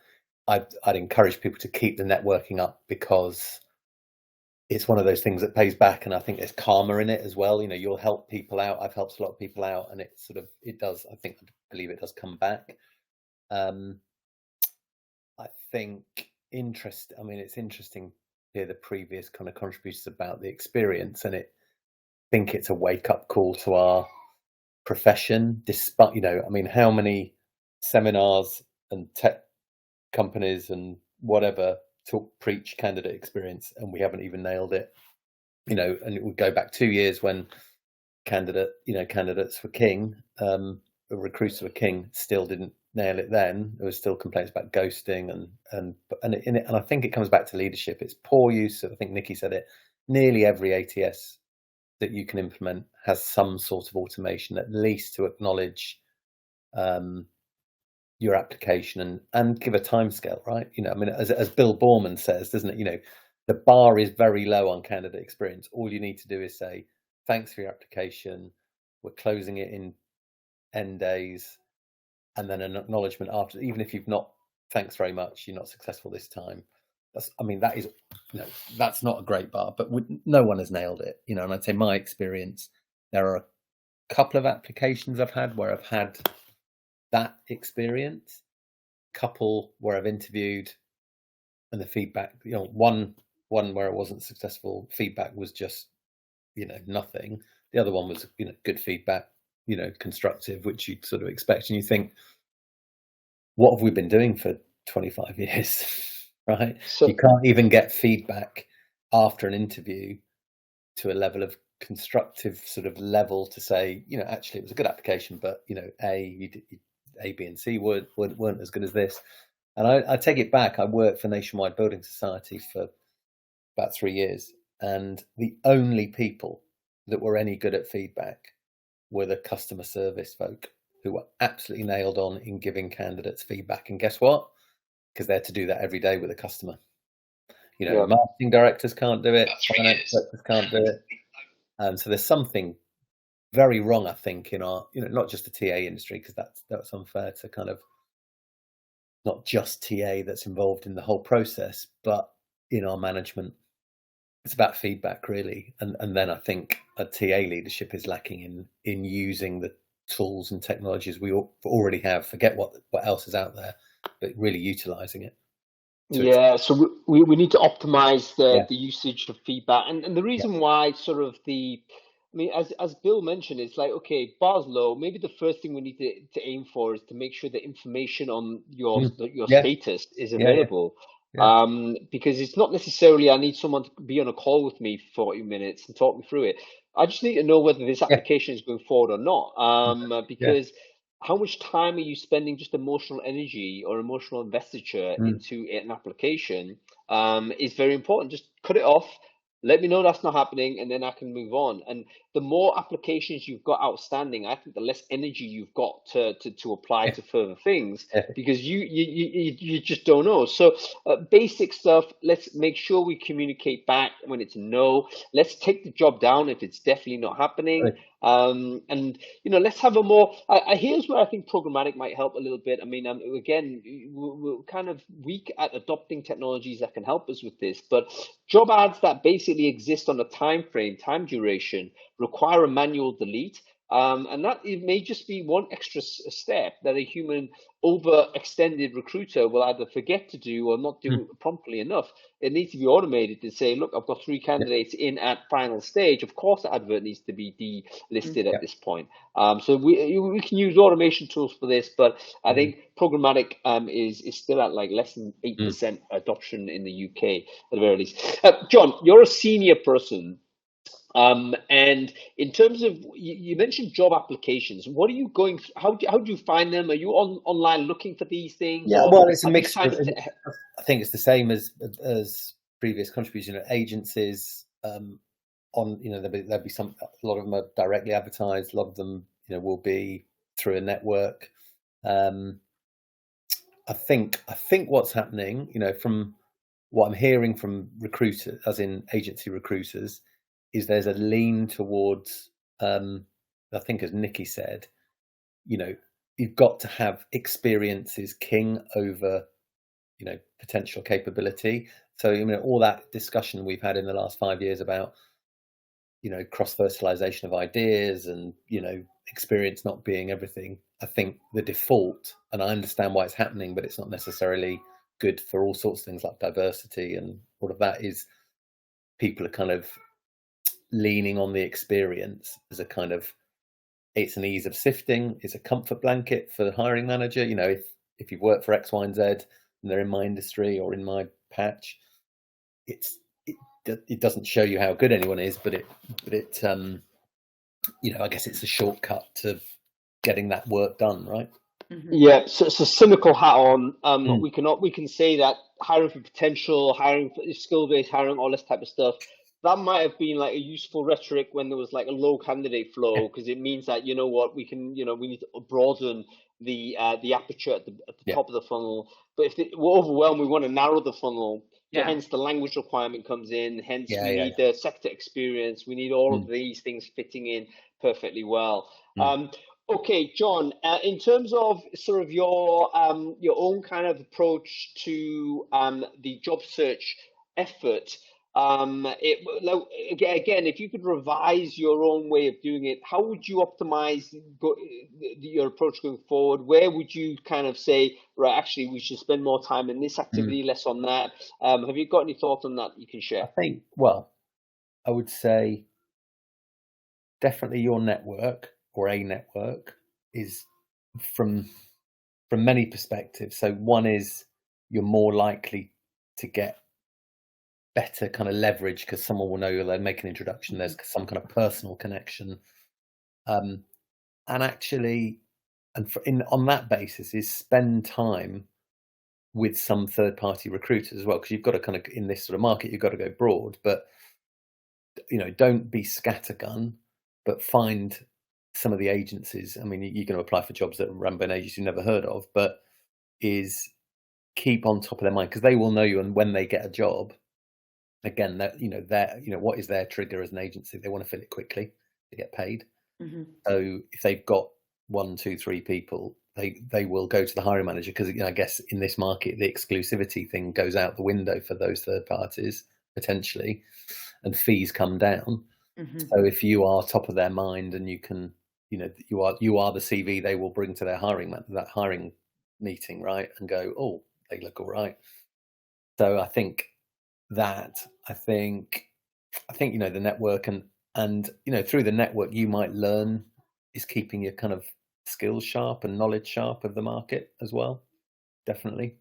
I'd encourage people to keep the networking up, because it's one of those things that pays back, and I think there's karma in it as well. You'll help people out. I've helped a lot of people out, and it does. I believe it does come back. I think it's interesting to hear the previous kind of contributors about the experience, and I think it's a wake-up call to our profession, despite how many seminars and tech companies and whatever preach candidate experience, and we haven't even nailed it. And it would go back 2 years when candidates were king, the recruiters were king, still didn't nail it then. There was still complaints about ghosting, and I think it comes back to leadership. It's poor use of, I think Nikki said it, nearly every ATS that you can implement has some sort of automation, at least to acknowledge your application and give a timescale, right? As Bill Borman says, doesn't it? The bar is very low on candidate experience. All you need to do is say, thanks for your application, we're closing it in 10 days, and then an acknowledgement after, even if you've not, thanks very much, you're not successful this time. That's not a great bar, but no one has nailed it. And I'd say my experience There are a couple of applications I've had where I've had that experience, couple where I've interviewed and the feedback, one where it wasn't successful, feedback was just, nothing. The other one was, good feedback, constructive, which you'd sort of expect. And you think, what have we been doing for 25 years, right? So you can't even get feedback after an interview to a level of constructive sort of level to say, actually it was a good application, but, A, B and C weren't as good as this. And I take it back. I worked for Nationwide Building Society for about 3 years, and the only people that were any good at feedback were the customer service folk, who were absolutely nailed on in giving candidates feedback. And guess what? Because they're to do that every day with a customer. Marketing directors can't do it, finance directors can't do it. And so there's something very wrong, I think, in our, not just the TA industry, because that's unfair to kind of not just TA that's involved in the whole process, but in our management. It's about feedback, really. And then I think a TA leadership is lacking in using the tools and technologies we already have. Forget what else is out there, but really utilizing it. Yeah, so we need to optimize the usage of feedback. And the reason why sort of as Bill mentioned, it's like, okay, bar's low. Maybe the first thing we need to aim for is to make sure the information on your status is available. Because it's not necessarily I need someone to be on a call with me for 40 minutes and talk me through it. I just need to know whether this application is going forward or not. Because how much time are you spending just emotional energy or emotional investiture into an application is very important. Just cut it off. Let me know that's not happening, and then I can move on. And the more applications you've got outstanding, I think the less energy you've got to apply to further things, because you just don't know. So basic stuff. Let's make sure we communicate back when it's a no. Let's take the job down if it's definitely not happening. And let's have a more. Here's where I think programmatic might help a little bit. I mean, again, we're kind of weak at adopting technologies that can help us with this, but job ads that basically exist on a time duration, require a manual delete. And that it may just be one extra step that a human overextended recruiter will either forget to do or not do promptly enough. It needs to be automated to say, look, I've got 3 candidates in at final stage. Of course, the advert needs to be delisted at this point. So we can use automation tools for this, but I think programmatic is still at like less than 8% adoption in the UK at the very least. John, you're a senior person. And in terms of, you mentioned job applications. What are you going? How do you find them? Are you online looking for these things? Yeah, well, it's a mix. I think it's the same as previous contributions. Agencies there'll be some. A lot of them are directly advertised. A lot of them, will be through a network. I think what's happening, from what I'm hearing from recruiters, as in agency recruiters, is there's a lean towards, I think as Nikki said, you've got to have experience is king over, potential capability. So, all that discussion we've had in the last 5 years about, cross-fertilization of ideas and, experience not being everything. I think the default, and I understand why it's happening, but it's not necessarily good for all sorts of things like diversity and all of that, is people are kind of leaning on the experience as a kind of, it's an ease of sifting, it's a comfort blanket for the hiring manager. If you've worked for X, Y, and Z and they're in my industry or in my patch, it doesn't show you how good anyone is, but it I guess it's a shortcut to getting that work done, right? Yeah, so cynical hat on. We can say that hiring for potential, hiring for skill-based hiring, all this type of stuff, that might have been like a useful rhetoric when there was like a low candidate flow, because it means that, we can, we need to broaden the aperture at the top of the funnel. But if we're overwhelmed, we want to narrow the funnel. So hence the language requirement comes in. Hence we need the sector experience. We need all of these things fitting in perfectly well. Okay, John, in terms of sort of your own kind of approach to the job search effort, Again, if you could revise your own way of doing it, how would you optimize your approach going forward? Where would you kind of say, right, actually, we should spend more time in this activity, less on that? Have you got any thoughts on that you can share? I think, well, I would say definitely your network or a network is from many perspectives. So one is you're more likely to get better kind of leverage because someone will know you'll make an introduction. There's some kind of personal connection, and actually, on that basis, is spend time with some third-party recruiters as well, because you've got to kind of, in this sort of market, you've got to go broad, but don't be scattergun, but find some of the agencies. I mean, you're going to apply for jobs that are run by an agency you've never heard of, but is keep on top of their mind, because they will know you, and when they get a job, again, that what is their trigger as an agency? They want to fill it quickly to get paid. So if they've got 1, 2, 3 people, they will go to the hiring manager, because I guess in this market the exclusivity thing goes out the window for those third parties potentially, and fees come down. So if you are top of their mind and you can, you are the CV they will bring to their that hiring meeting, right, and go, oh, they look all right. So I think the network and through the network you might learn is keeping your kind of skills sharp and knowledge sharp of the market as well. Definitely.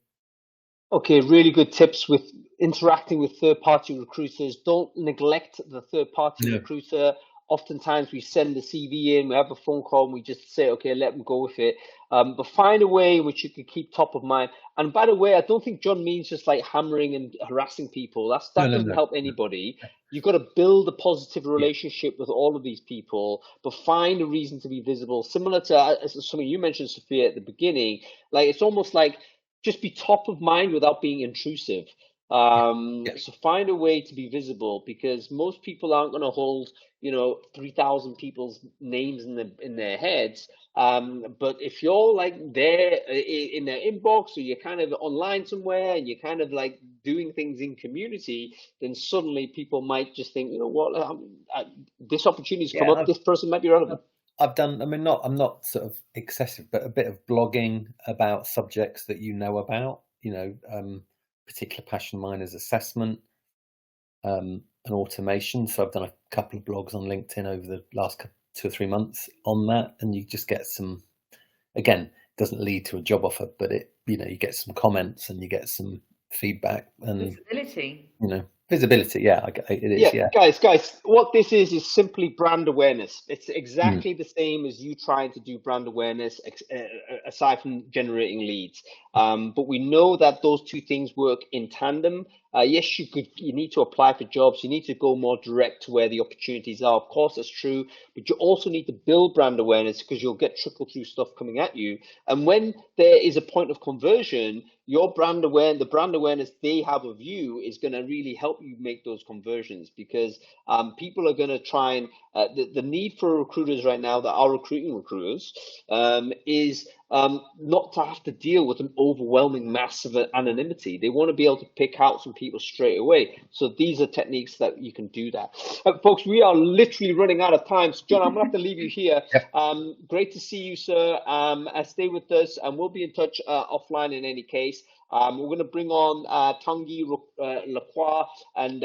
Okay, really good tips with interacting with third-party recruiters. Don't neglect the third-party recruiter. Oftentimes we send the CV in, we have a phone call, and we just say, okay, let them go with it. But find a way in which you can keep top of mind. And by the way, I don't think John means just like hammering and harassing people. That doesn't help anybody. You've got to build a positive relationship with all of these people, but find a reason to be visible. Similar to something you mentioned, Sophia, at the beginning. Like, it's almost like just be top of mind without being intrusive. So find a way to be visible, because most people aren't going to hold 3,000 people's names in their heads. But if you're like there in their inbox, or you're kind of online somewhere and you're kind of like doing things in community, then suddenly people might just think, this opportunity's come up, this person might be relevant. I've done, I'm not sort of excessive, but a bit of blogging about subjects that about, particular passion of mine is assessment and automation. So I've done a couple of blogs on LinkedIn over the last 2 or 3 months on that, and you just get some, again, it doesn't lead to a job offer, but you get some comments and you get some feedback and visibility. Yeah, it is. Yeah. Guys, what this is simply brand awareness. It's exactly the same as you trying to do brand awareness, aside from generating leads. But we know that those two things work in tandem. Yes, you need to apply for jobs. You need to go more direct to where the opportunities are. Of course, that's true. But you also need to build brand awareness, because you'll get trickle through stuff coming at you. And when there is a point of conversion, the brand awareness they have of you is going to really help you make those conversions, because people are going to try and the need for recruiters right now that are recruiting recruiters is not to have to deal with an overwhelming mass of anonymity. They want to be able to pick out some people straight away. So these are techniques that you can do that. Folks, we are literally running out of time. So John, I'm going to have to leave you here. Great to see you, sir. Stay with us, and we'll be in touch offline in any case. We're going to bring on Tanguy Lacroix and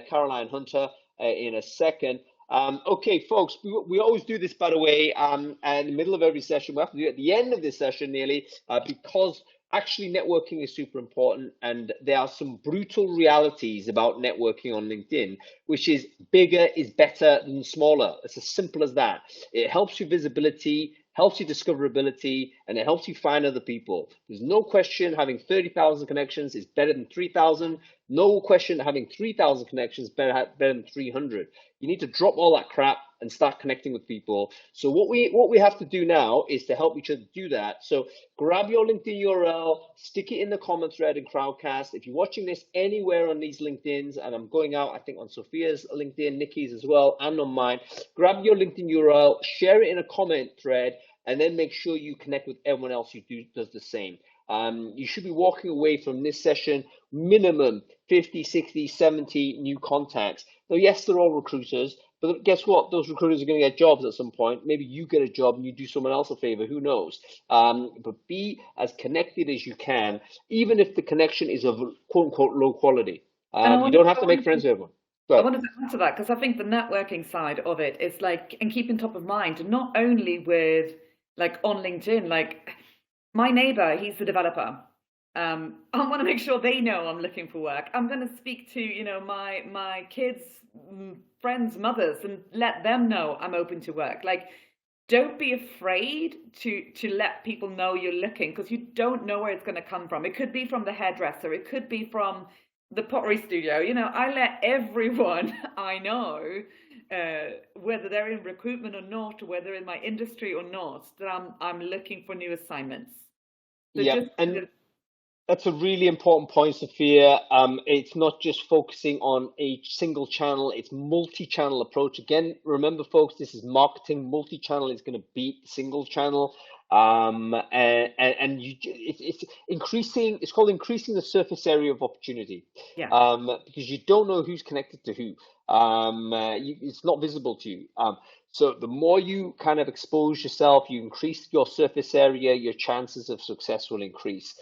Caroline Hunter in a second. Okay, folks, we always do this, by the way, and in the middle of every session. We have to do it at the end of this session nearly, because actually networking is super important, and there are some brutal realities about networking on LinkedIn, which is bigger is better than smaller. It's as simple as that. It helps you visibility, helps you discoverability, and it helps you find other people. There's no question having 30,000 connections is better than 3,000. No question having 3,000 connections is better than 300. You need to drop all that crap and start connecting with people. So what we have to do now is to help each other do that. So grab your LinkedIn URL, stick it in the comment thread in Crowdcast. If you're watching this anywhere on these LinkedIns, and I'm going out, I think, on Sophia's LinkedIn, Nikki's as well, and on mine, grab your LinkedIn URL, share it in a comment thread, and then make sure you connect with everyone else who does the same. You should be walking away from this session minimum 50, 60, 70 new contacts. Now, yes, they're all recruiters, but guess what? Those recruiters are going to get jobs at some point. Maybe you get a job and you do someone else a favor. Who knows? But be as connected as you can, even if the connection is of quote unquote low quality. You don't have to make friends with everyone. I wanted to answer that because I think the networking side of it is like, and keeping top of mind, not only with like on LinkedIn, like my neighbor, he's a developer. I want to make sure they know I'm looking for work. I'm going to speak to, you know, my kids' friends' mothers and let them know I'm open to work. Like, don't be afraid to let people know you're looking, because you don't know where it's going to come from. It could be from the hairdresser. It could be from the pottery studio. You know, I let everyone I know, whether they're in recruitment or not, or whether in my industry or not, that I'm looking for new assignments. So yeah, and that's a really important point, Sophia. It's not just focusing on a single channel, it's multi-channel approach. Again, remember folks, this is marketing. Multi-channel is going to beat single channel. It's increasing, it's called increasing the surface area of opportunity. Yeah. Because you don't know who's connected to who. It's not visible to you. So the more you kind of expose yourself, you increase your surface area, your chances of success will increase.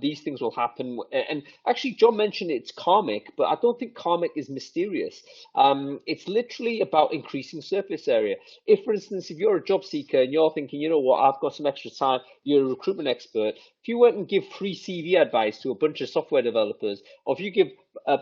These things will happen. And actually, John mentioned it's karmic, but I don't think karmic is mysterious. It's literally about increasing surface area. If, for instance, if you're a job seeker and you're thinking, you know what, I've got some extra time, you're a recruitment expert, if you went and give free CV advice to a bunch of software developers, or if you give a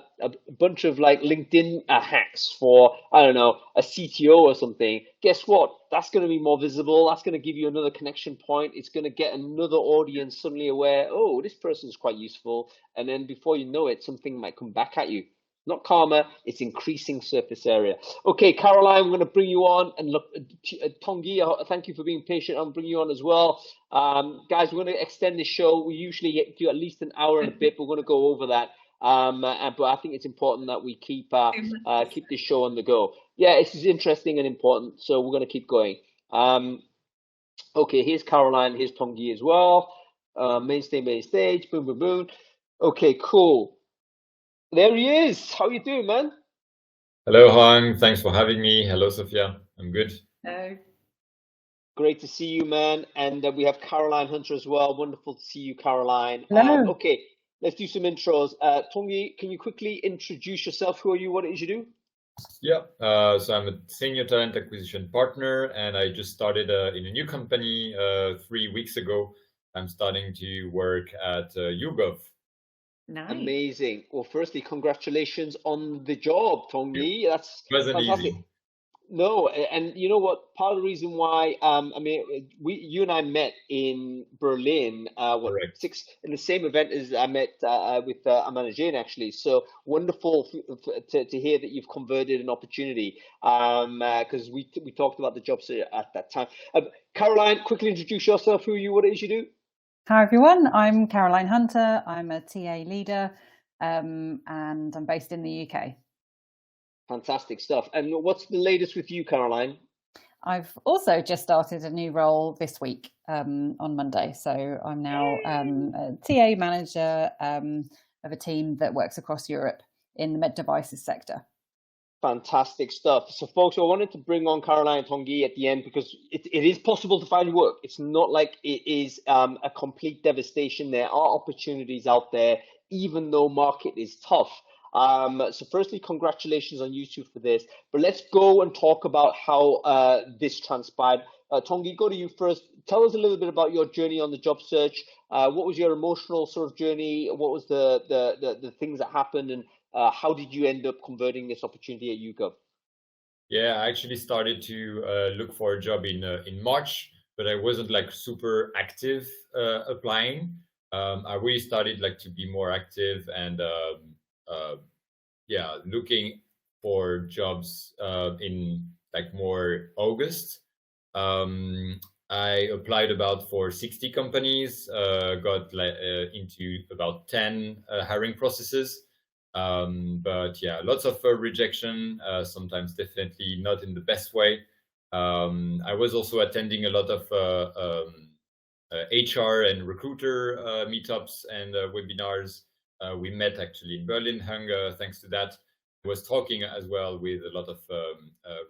bunch of like LinkedIn hacks for, I don't know, a CTO or something, guess what? That's going to be more visible. That's going to give you another connection point. It's going to get another audience suddenly aware, oh, this person's quite useful. And then before you know it, something might come back at you. Not karma, it's increasing surface area. Okay, Caroline, I'm going to bring you on. And look, Tongi, thank you for being patient. I'll bring you on as well. Guys, we're going to extend this show. We usually do at least an hour and a bit. We're going to go over that. But I think it's important that we keep this show on the go. Yeah, this is interesting and important, so we're going to keep going. Okay, here's Caroline, here's Tongi as well. Main stage, boom, boom, boom. Okay, cool. There he is. How you doing, man? Hello, Hang. Thanks for having me. Hello, Sophia. I'm good. Hello. Great to see you, man. And we have Caroline Hunter as well. Wonderful to see you, Caroline. Hello. Okay, let's do some intros. Tongi, can you quickly introduce yourself? Who are you? What it is you do? Yeah, so I'm a senior talent acquisition partner, and I just started in a new company 3 weeks ago. I'm starting to work at YouGov. Nice. Amazing. Well, firstly, congratulations on the job, Tongi. That's Wasn't fantastic. easy. No, and you know what? Part of the reason why, I mean, you and I met in Berlin, Correct. in the same event as I met with Amanda Jane, actually. So wonderful to hear that you've converted an opportunity, because we talked about the jobs at that time. Caroline, quickly introduce yourself. Who are you? What it is you do? Hi everyone, I'm Caroline Hunter. I'm a TA leader, and I'm based in the UK. Fantastic stuff. And what's the latest with you, Caroline? I've also just started a new role this week on Monday. So I'm now a TA manager of a team that works across Europe in the med devices sector. Fantastic stuff. So folks, I wanted to bring on Caroline and Tongi at the end because it is possible to find work. It's not like it is a complete devastation. There are opportunities out there, even though market is tough. So firstly, congratulations on you two for this. But let's go and talk about how this transpired. Tongi, go to you first. Tell us a little bit about your journey on the job search. What was your emotional sort of journey? What was the things that happened, and how did you end up converting this opportunity at YouGov? Yeah, I actually started to look for a job in March, but I wasn't like super active applying. I really started like to be more active and looking for jobs in like more August. I applied about for 60 companies, got into about 10 hiring processes. But yeah, lots of rejection, sometimes definitely not in the best way. I was also attending a lot of HR and recruiter meetups and webinars. We met actually in Berlin, Hungary, thanks to that. I was talking as well with a lot of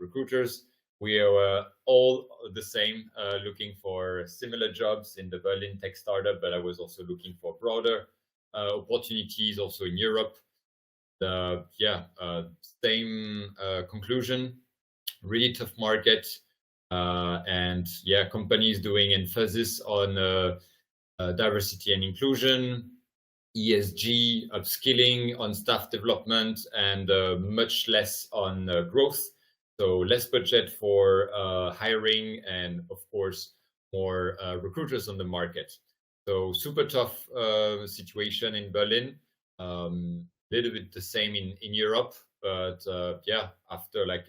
recruiters. We are all the same, looking for similar jobs in the Berlin tech startup, but I was also looking for broader opportunities also in Europe. Same conclusion, really tough market. And yeah, companies doing emphasis on diversity and inclusion, ESG, upskilling, on staff development, and much less on growth. So less budget for hiring, and of course more recruiters on the market. So super tough situation in Berlin. Little bit the same in Europe, but after like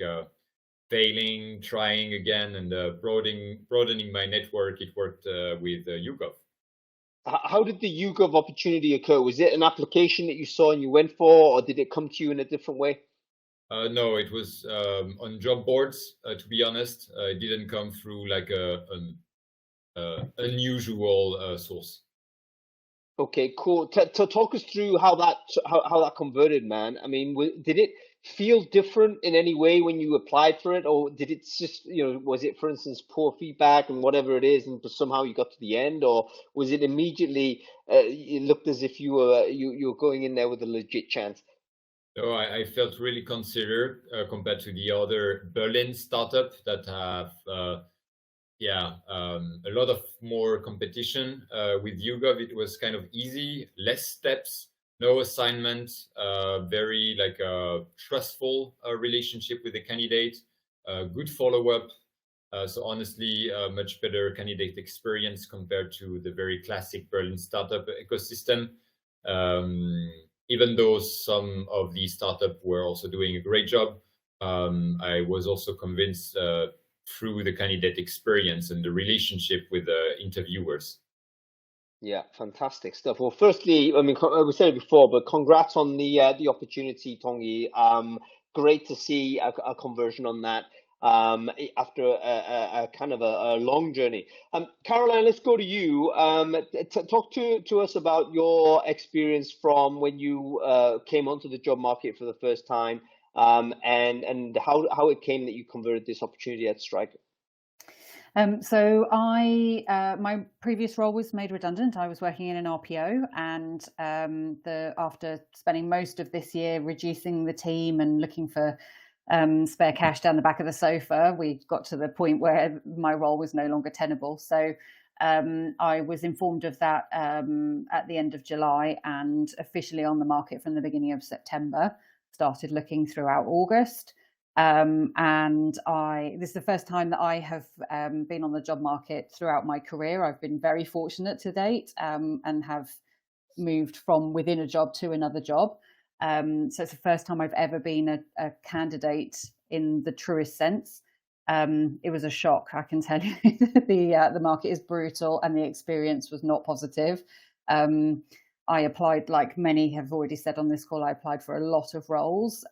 failing, trying again, and broadening my network, it worked with YouGov. How did the YouGov opportunity occur? Was it an application that you saw and you went for, or did it come to you in a different way? No, it was on job boards. To be honest, it didn't come through like an unusual source. Okay, cool. Talk us through how that converted, man. I mean, did it feel different in any way when you applied for it, or did it just, was it, for instance, poor feedback and whatever it is, and somehow you got to the end, or was it immediately it looked as if you were going in there with a legit chance? No, I felt really considered compared to the other Berlin startup that have a lot of more competition. With YouGov, it was kind of easy, less steps, no assignment, very like a trustful relationship with the candidate, good follow-up. So honestly, a much better candidate experience compared to the very classic Berlin startup ecosystem. Even though some of these startups were also doing a great job, I was also convinced through the candidate experience and the relationship with the interviewers. Yeah, fantastic stuff. Well, firstly, I mean, we said it before, but congrats on the opportunity, Tongi. Great to see a conversion on that after a kind of a long journey. Caroline, let's go to you. Talk to us about your experience from when you came onto the job market for the first time, and how it came that you converted this opportunity at Striker. So my previous role was made redundant. I was working in an RPO, and after spending most of this year reducing the team and looking for spare cash down the back of the sofa, we got to the point where my role was no longer tenable. So I was informed of that at the end of July, and officially on the market from the beginning of September. Started looking throughout August. And this is the first time that I have been on the job market throughout my career. I've been very fortunate to date, and have moved from within a job to another job. So it's the first time I've ever been a candidate in the truest sense. It was a shock, I can tell you. The market is brutal, and the experience was not positive. I applied, like many have already said on this call, I applied for a lot of roles.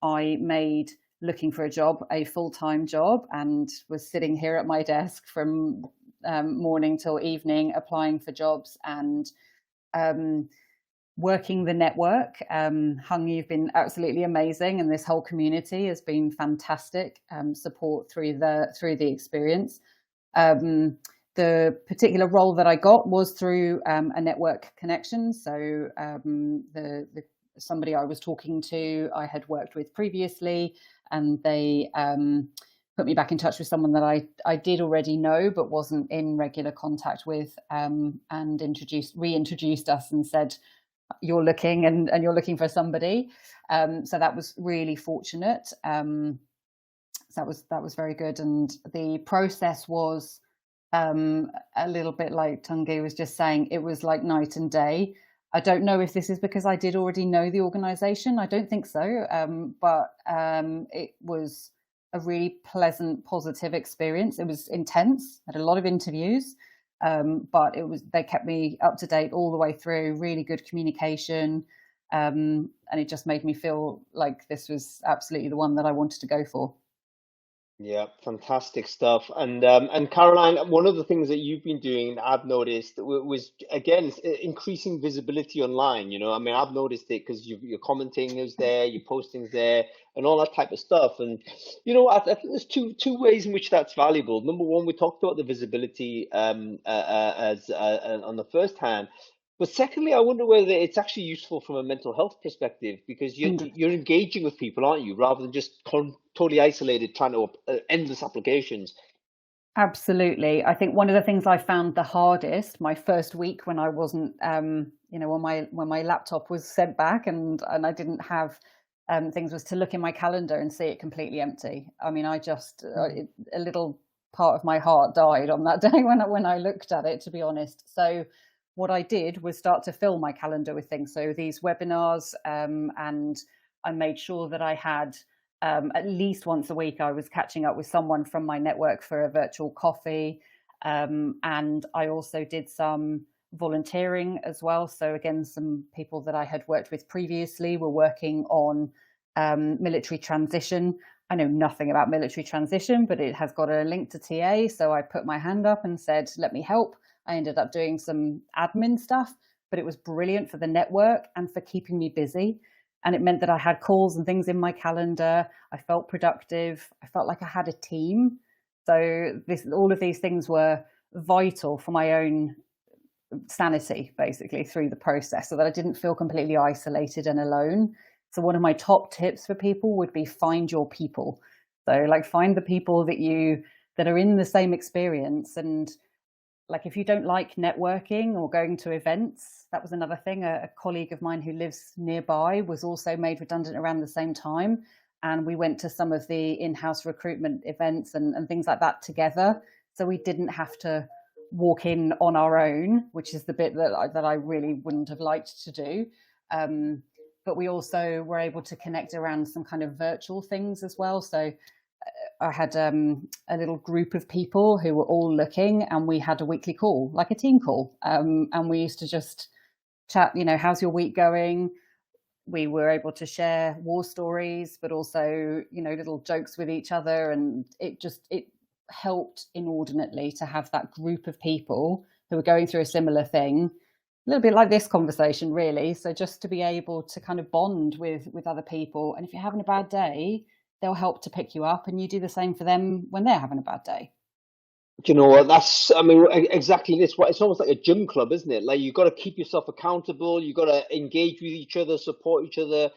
I made looking for a job a full-time job, and was sitting here at my desk from morning till evening applying for jobs and working the network. Hung, you've been absolutely amazing, and this whole community has been fantastic support through the experience. The particular role that I got was through a network connection. So somebody I was talking to, I had worked with previously, and they put me back in touch with someone that I did already know but wasn't in regular contact with, and reintroduced us and said, you're looking and you're looking for somebody. So that was really fortunate. So that was very good. And the process was a little bit like Tongi was just saying, it was like night and day. I don't know if this is because I did already know the organization. I don't think so. But it was a really pleasant, positive experience. It was intense. I had a lot of interviews, but they kept me up to date all the way through. Really good communication, and it just made me feel like this was absolutely the one that I wanted to go for. Yeah, fantastic stuff. And Caroline, one of the things that you've been doing, I've noticed, was again increasing visibility online. You know, I mean, I've noticed it because your commenting is there, your posting's there, and all that type of stuff. And you know, I think there's two ways in which that's valuable. Number one, we talked about the visibility as on the first hand. But secondly, I wonder whether it's actually useful from a mental health perspective, because you're engaging with people, aren't you, rather than just totally isolated trying to endless applications. Absolutely. I think one of the things I found the hardest my first week when I wasn't, you know, when my laptop was sent back and I didn't have things, was to look in my calendar and see it completely empty. I mean, I just a little part of my heart died on that day when I looked at it, to be honest. So what I did was start to fill my calendar with things. So these webinars, and I made sure that I had at least once a week, I was catching up with someone from my network for a virtual coffee. And I also did some volunteering as well. So again, some people that I had worked with previously were working on military transition. I know nothing about military transition, but it has got a link to TA. So I put my hand up and said, let me help. I ended up doing some admin stuff, but it was brilliant for the network and for keeping me busy. And it meant that I had calls and things in my calendar. I felt productive. I felt like I had a team. So all of these things were vital for my own sanity, basically, through the process, so that I didn't feel completely isolated and alone. So one of my top tips for people would be find your people. So like find the people that are in the same experience. And like if you don't like networking or going to events, that was another thing. A colleague of mine who lives nearby was also made redundant around the same time, and we went to some of the in-house recruitment events and things like that together, so we didn't have to walk in on our own, which is the bit that I really wouldn't have liked to do. But we also were able to connect around some kind of virtual things as well. So I had a little group of people who were all looking, and we had a weekly call, like a team call. And we used to just chat, you know, how's your week going? We were able to share war stories, but also, you know, little jokes with each other. And it helped inordinately to have that group of people who were going through a similar thing, a little bit like this conversation, really. So just to be able to kind of bond with other people. And if you're having a bad day, they'll help to pick you up, and you do the same for them when they're having a bad day. Do you know what? I mean, exactly this. It's almost like a gym club, isn't it? Like, you've got to keep yourself accountable. You've got to engage with each other, support each other.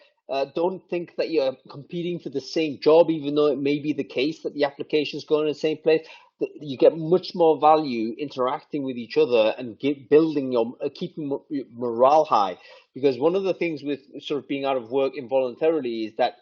Don't think that you're competing for the same job, even though it may be the case that the application's going in the same place. You get much more value interacting with each other and building keeping morale high. Because one of the things with sort of being out of work involuntarily is that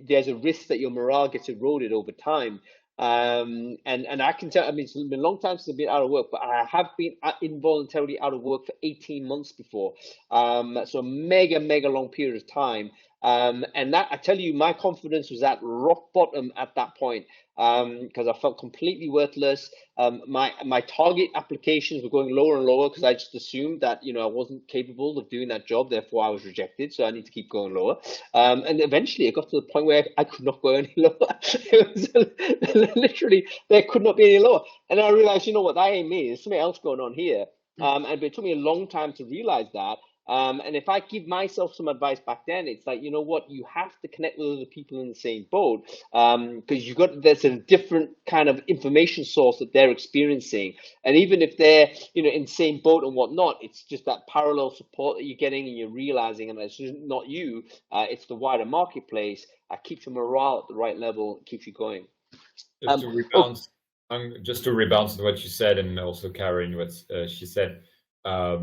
there's a risk that your morale gets eroded over time. And I can tell, I mean, it's been a long time since I've been out of work, but I have been involuntarily out of work for 18 months before. So a mega long period of time. And that, I tell you, my confidence was at rock bottom at that point, because I felt completely worthless. My target applications were going lower and lower because I just assumed that, you know, I wasn't capable of doing that job, therefore I was rejected. So I need to keep going lower. And eventually it got to the point where I could not go any lower. It was literally, there could not be any lower. And I realized, you know what, that ain't me. There's something else going on here. And it took me a long time to realize that. And if I give myself some advice back then, it's like, you know what, you have to connect with other people in the same boat, because there's a different kind of information source that they're experiencing. And even if they're, you know, in the same boat and whatnot, it's just that parallel support that you're getting, and you're realizing, and it's just not you, it's the wider marketplace. Keeps your morale at the right level, keeps you going. Just to rebound, on what you said, and also Karen, what she said.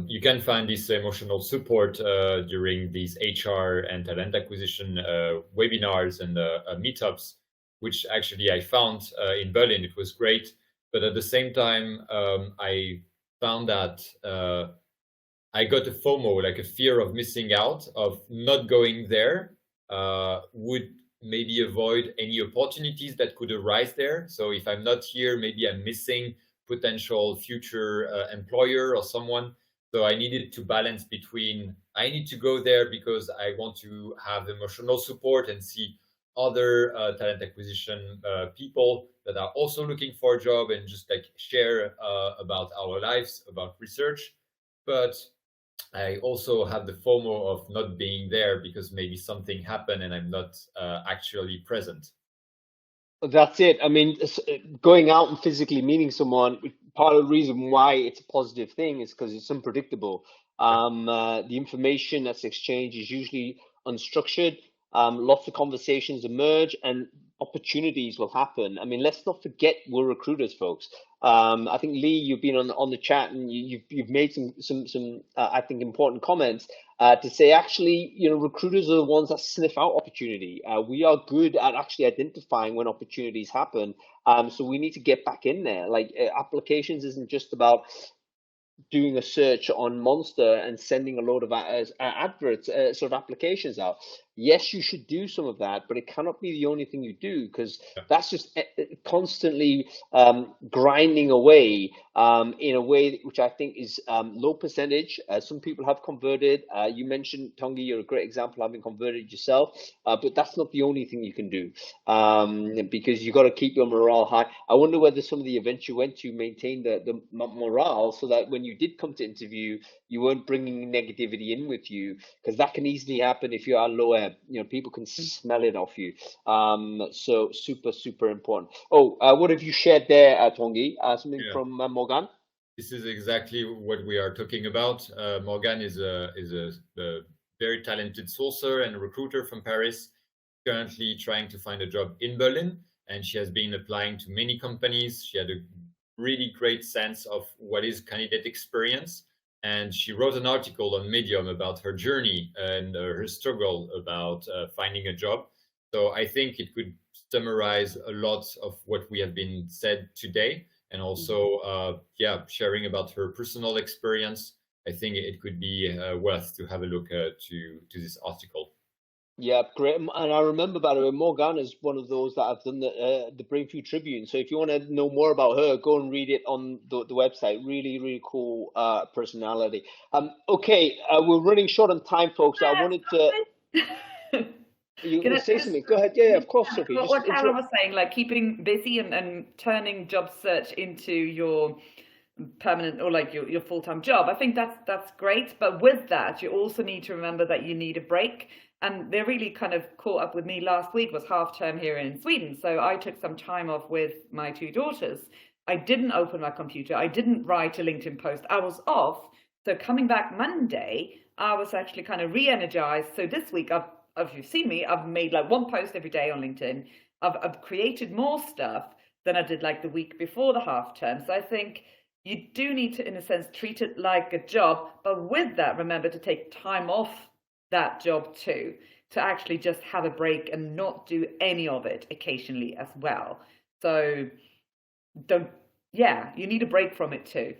You can find this emotional support during these HR and talent acquisition webinars and meetups, which actually I found in Berlin. It was great. But at the same time, I found that I got a FOMO, like a fear of missing out, of not going there, would maybe avoid any opportunities that could arise there. So if I'm not here, maybe I'm missing potential future employer or someone. So I needed to balance between, I need to go there because I want to have emotional support and see other talent acquisition people that are also looking for a job and just like share about our lives, about research. But I also have the FOMO of not being there because maybe something happened and I'm not actually present. That's it. I mean, going out and physically meeting someone, part of the reason why it's a positive thing is because it's unpredictable. The information that's exchanged is usually unstructured. Lots of conversations emerge and opportunities will happen. I mean, let's not forget we're recruiters, folks. I think Lee, you've been on the chat and you've made some I think important comments. To say actually, recruiters are the ones that sniff out opportunity. We are good at actually identifying when opportunities happen. So we need to get back in there. Like applications isn't just about doing a search on Monster and sending a load of adverts, sort of applications out. Yes, you should do some of that, but it cannot be the only thing you do, because that's just constantly grinding away in a way which I think is low percentage. Some people have converted. You mentioned, Tongi, you're a great example, having converted yourself, but that's not the only thing you can do, because you got to keep your morale high. I wonder whether some of the events you went to maintained the morale, so that when you did come to interview, you weren't bringing negativity in with you, because that can easily happen if you are low ebb. People can smell it off you. So super important. Oh, what have you shared there, Tongi? Something from Morgan? This is exactly what we are talking about. Morgan is a very talented sourcer and recruiter from Paris, currently trying to find a job in Berlin, and she has been applying to many companies. She had a really great sense of what is candidate experience, and she wrote an article on Medium about her journey and her struggle about finding a job. So I think it could summarize a lot of what we have been said today, and also sharing about her personal experience. I think it could be worth to have a look to this article. Yeah, great. And I remember, by the way, Morgan is one of those that I've done the Brainfood Tribune. So if you want to know more about her, go and read it on the website. Really cool personality. Okay, we're running short on time, folks. I wanted to... You want to say something? Go ahead. Yeah, of course, Sophie. What Karen was saying, like keeping busy and turning job search into your permanent or like your full-time job. I think that's great. But with that, you also need to remember that you need a break. And they really kind of caught up with me last week. Was half term here in Sweden. So I took some time off with my two daughters. I didn't open my computer. I didn't write a LinkedIn post. I was off. So coming back Monday, I was actually kind of re-energized. So this week, if you've seen me, I've made like one post every day on LinkedIn. I've created more stuff than I did like the week before the half term. So I think you do need to, in a sense, treat it like a job. But with that, remember to take time off that job too, to actually just have a break and not do any of it occasionally as well. So you need a break from it too.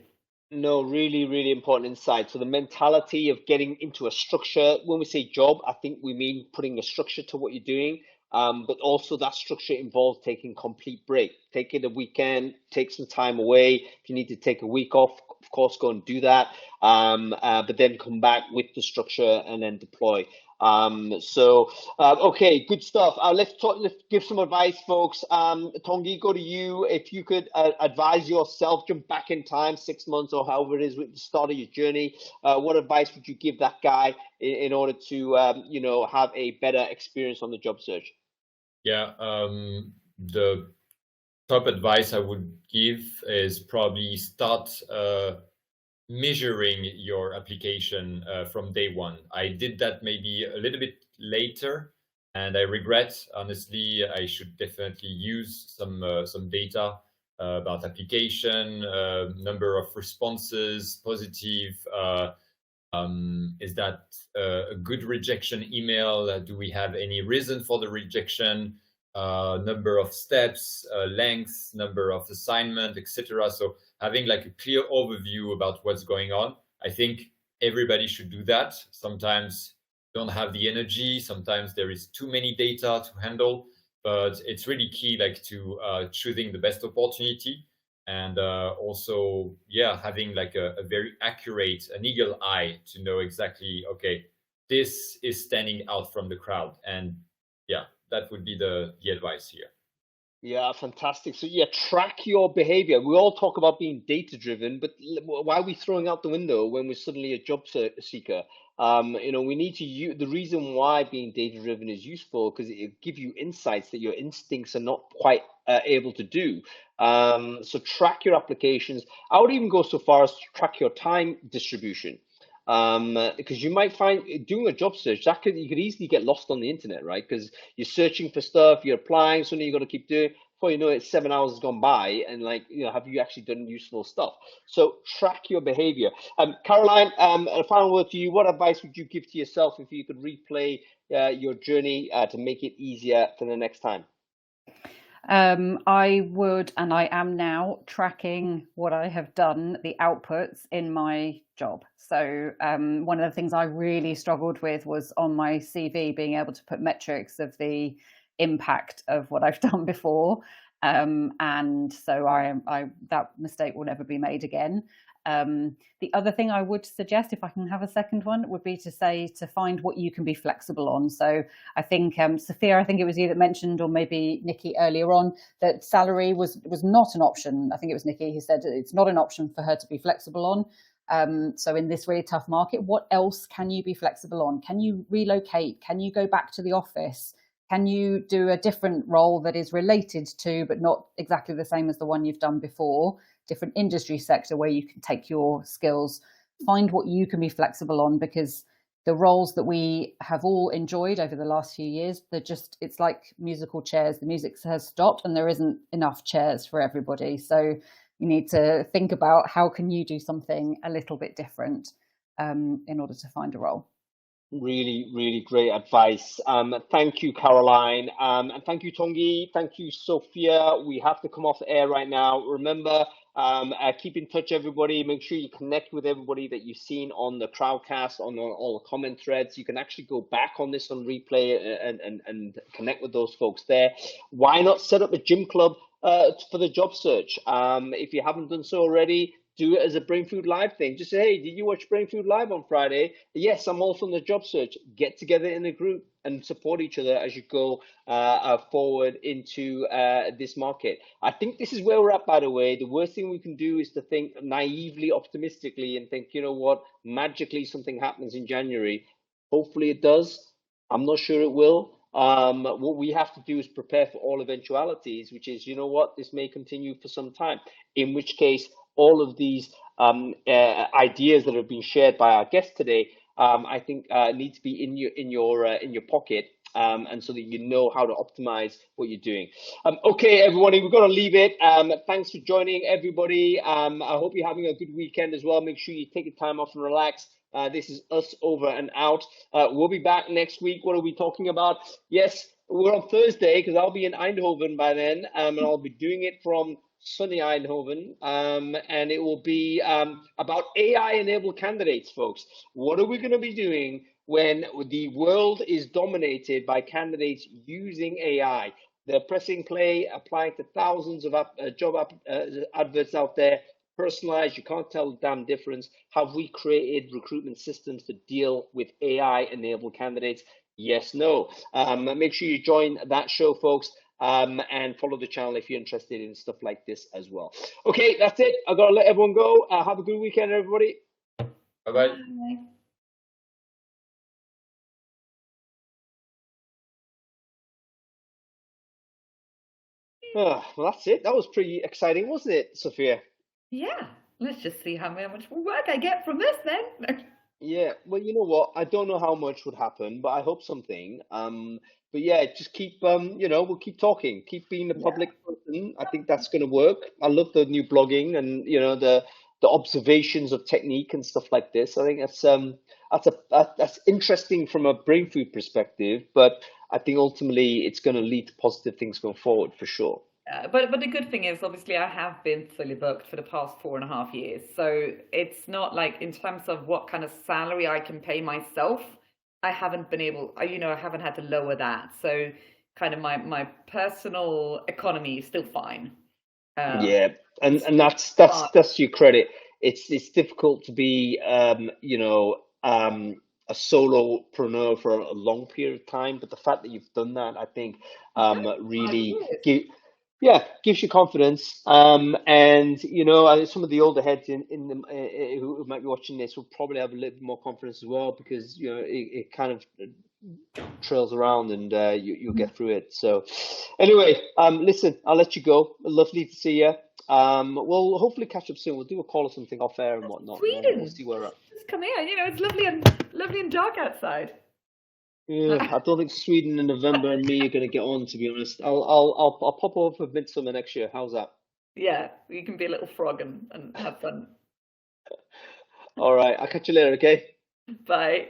No, really important insight. So the mentality of getting into a structure, when we say job, I think we mean putting a structure to what you're doing. But also that structure involves taking a complete break. Take it a weekend, take some time away. If you need to take a week off, of course, go and do that. But then come back with the structure and then deploy. Okay, good stuff. Let's give some advice, folks. Tongi, go to you. If you could advise yourself, jump back in time, 6 months or however it is with the start of your journey, what advice would you give that guy in order to have a better experience on the job search? Yeah, the top advice I would give is probably start measuring your application from day one. I did that maybe a little bit later, and I regret. Honestly, I should definitely use some data about application, number of responses, positive. Is that a good rejection email? Do we have any reason for the rejection? Number of steps, length, number of assignment, etc. So having like a clear overview about what's going on. I think everybody should do that. Sometimes don't have the energy. Sometimes there is too many data to handle, but it's really key like to choosing the best opportunity. And also, having like a very accurate, an eagle eye to know exactly, okay, this is standing out from the crowd. And that would be the advice here. Yeah, fantastic. So yeah, track your behavior. We all talk about being data driven, but why are we throwing out the window when we're suddenly a job seeker? We need to use the reason why being data driven is useful because it gives you insights that your instincts are not quite able to do. So track your applications. I would even go so far as to track your time distribution. Because you might find doing a job search you could easily get lost on the internet, right? Because you're searching for stuff, you're applying, something you got to keep doing. Before you know it, 7 hours has gone by, and have you actually done useful stuff? So track your behavior. Caroline, a final word to you. What advice would you give to yourself if you could replay your journey to make it easier for the next time? I would, and I am now tracking what I have done, the outputs in my job. So one of the things I really struggled with was on my CV, being able to put metrics of the impact of what I've done before. And so that mistake will never be made again. The other thing I would suggest, if I can have a second one, would be to find what you can be flexible on. So I think, Sophia, I think it was you that mentioned, or maybe Nikki earlier on, that salary was not an option. I think it was Nikki who said it's not an option for her to be flexible on. So in this really tough market, what else can you be flexible on? Can you relocate? Can you go back to the office? Can you do a different role that is related to, but not exactly the same as the one you've done before? Different industry sector where you can take your skills, find what you can be flexible on, because the roles that we have all enjoyed over the last few years, it's like musical chairs. The music has stopped and there isn't enough chairs for everybody. So you need to think about how can you do something a little bit different in order to find a role. Really, really great advice. Thank you, Caroline. And thank you, Tongi. Thank you, Sophia. We have to come off the air right now. Remember, keep in touch, everybody. Make sure you connect with everybody that you've seen on the Crowdcast, on all the comment threads. You can actually go back on this on replay and connect with those folks there. Why not set up a gym club for the job search? If you haven't done so already, do it as a Brainfood Live thing. Just say, hey, did you watch Brainfood Live on Friday? Yes, I'm also on the job search. Get together in a group and support each other as you go forward into this market. I think this is where we're at, by the way. The worst thing we can do is to think naively, optimistically, and think, you know what, magically something happens in January. Hopefully it does. I'm not sure it will. What we have to do is prepare for all eventualities, which is, you know what, this may continue for some time, in which case all of these ideas that have been shared by our guests today, I think need to be in your pocket, and so that you know how to optimize what you're doing. Okay, everybody, we're going to leave it. Thanks for joining, everybody. I hope you're having a good weekend as well. Make sure you take your time off and relax. This is us over and out. We'll be back next week. What are we talking about? Yes, we're on Thursday because I'll be in Eindhoven by then, and I'll be doing it from sunny Eindhoven, and it will be about AI-enabled candidates, folks. What are we going to be doing when the world is dominated by candidates using AI? They're pressing play, applying to thousands of job adverts out there, personalized, you can't tell the damn difference. Have we created recruitment systems to deal with AI-enabled candidates? Yes, no. Make sure you join that show, folks. And follow the channel if you're interested in stuff like this as well. Okay, that's it. I've got to let everyone go. Have a good weekend, everybody. Bye-bye. Bye. Well, that's it. That was pretty exciting, wasn't it, Sophia? Yeah, let's just see how much work I get from this then. Yeah, well, you know what? I don't know how much would happen, but I hope something. But yeah, just keep, we'll keep talking, keep being the public person. I think that's going to work. I love the new blogging and the observations of technique and stuff like this. I think that's interesting from a Brainfood perspective, but I think ultimately it's going to lead to positive things going forward for sure. But the good thing is, obviously, I have been fully booked for the past 4.5 years. So it's not like, in terms of what kind of salary I can pay myself, I haven't been able, I haven't had to lower that. So kind of my personal economy is still fine. Yeah, and that's your credit. It's difficult to be a solopreneur for a long period of time, but the fact that you've done that, I think, really gives you confidence. And you know, some of the older heads in the who might be watching this will probably have a little bit more confidence as well, because you know it kind of trails around, and you'll get through it. So anyway, listen, I'll let you go. Lovely to see you. We'll hopefully catch up soon. We'll do a call or something off air and whatnot. Sweden. And we'll see where we're at. Just come here. You know, it's lovely and dark outside. Yeah, I don't think Sweden in November and me are going to get on, to be honest. I'll pop over for Midsummer next year. How's that? Yeah, you can be a little frog and have fun. All right, I'll catch you later, okay? Bye.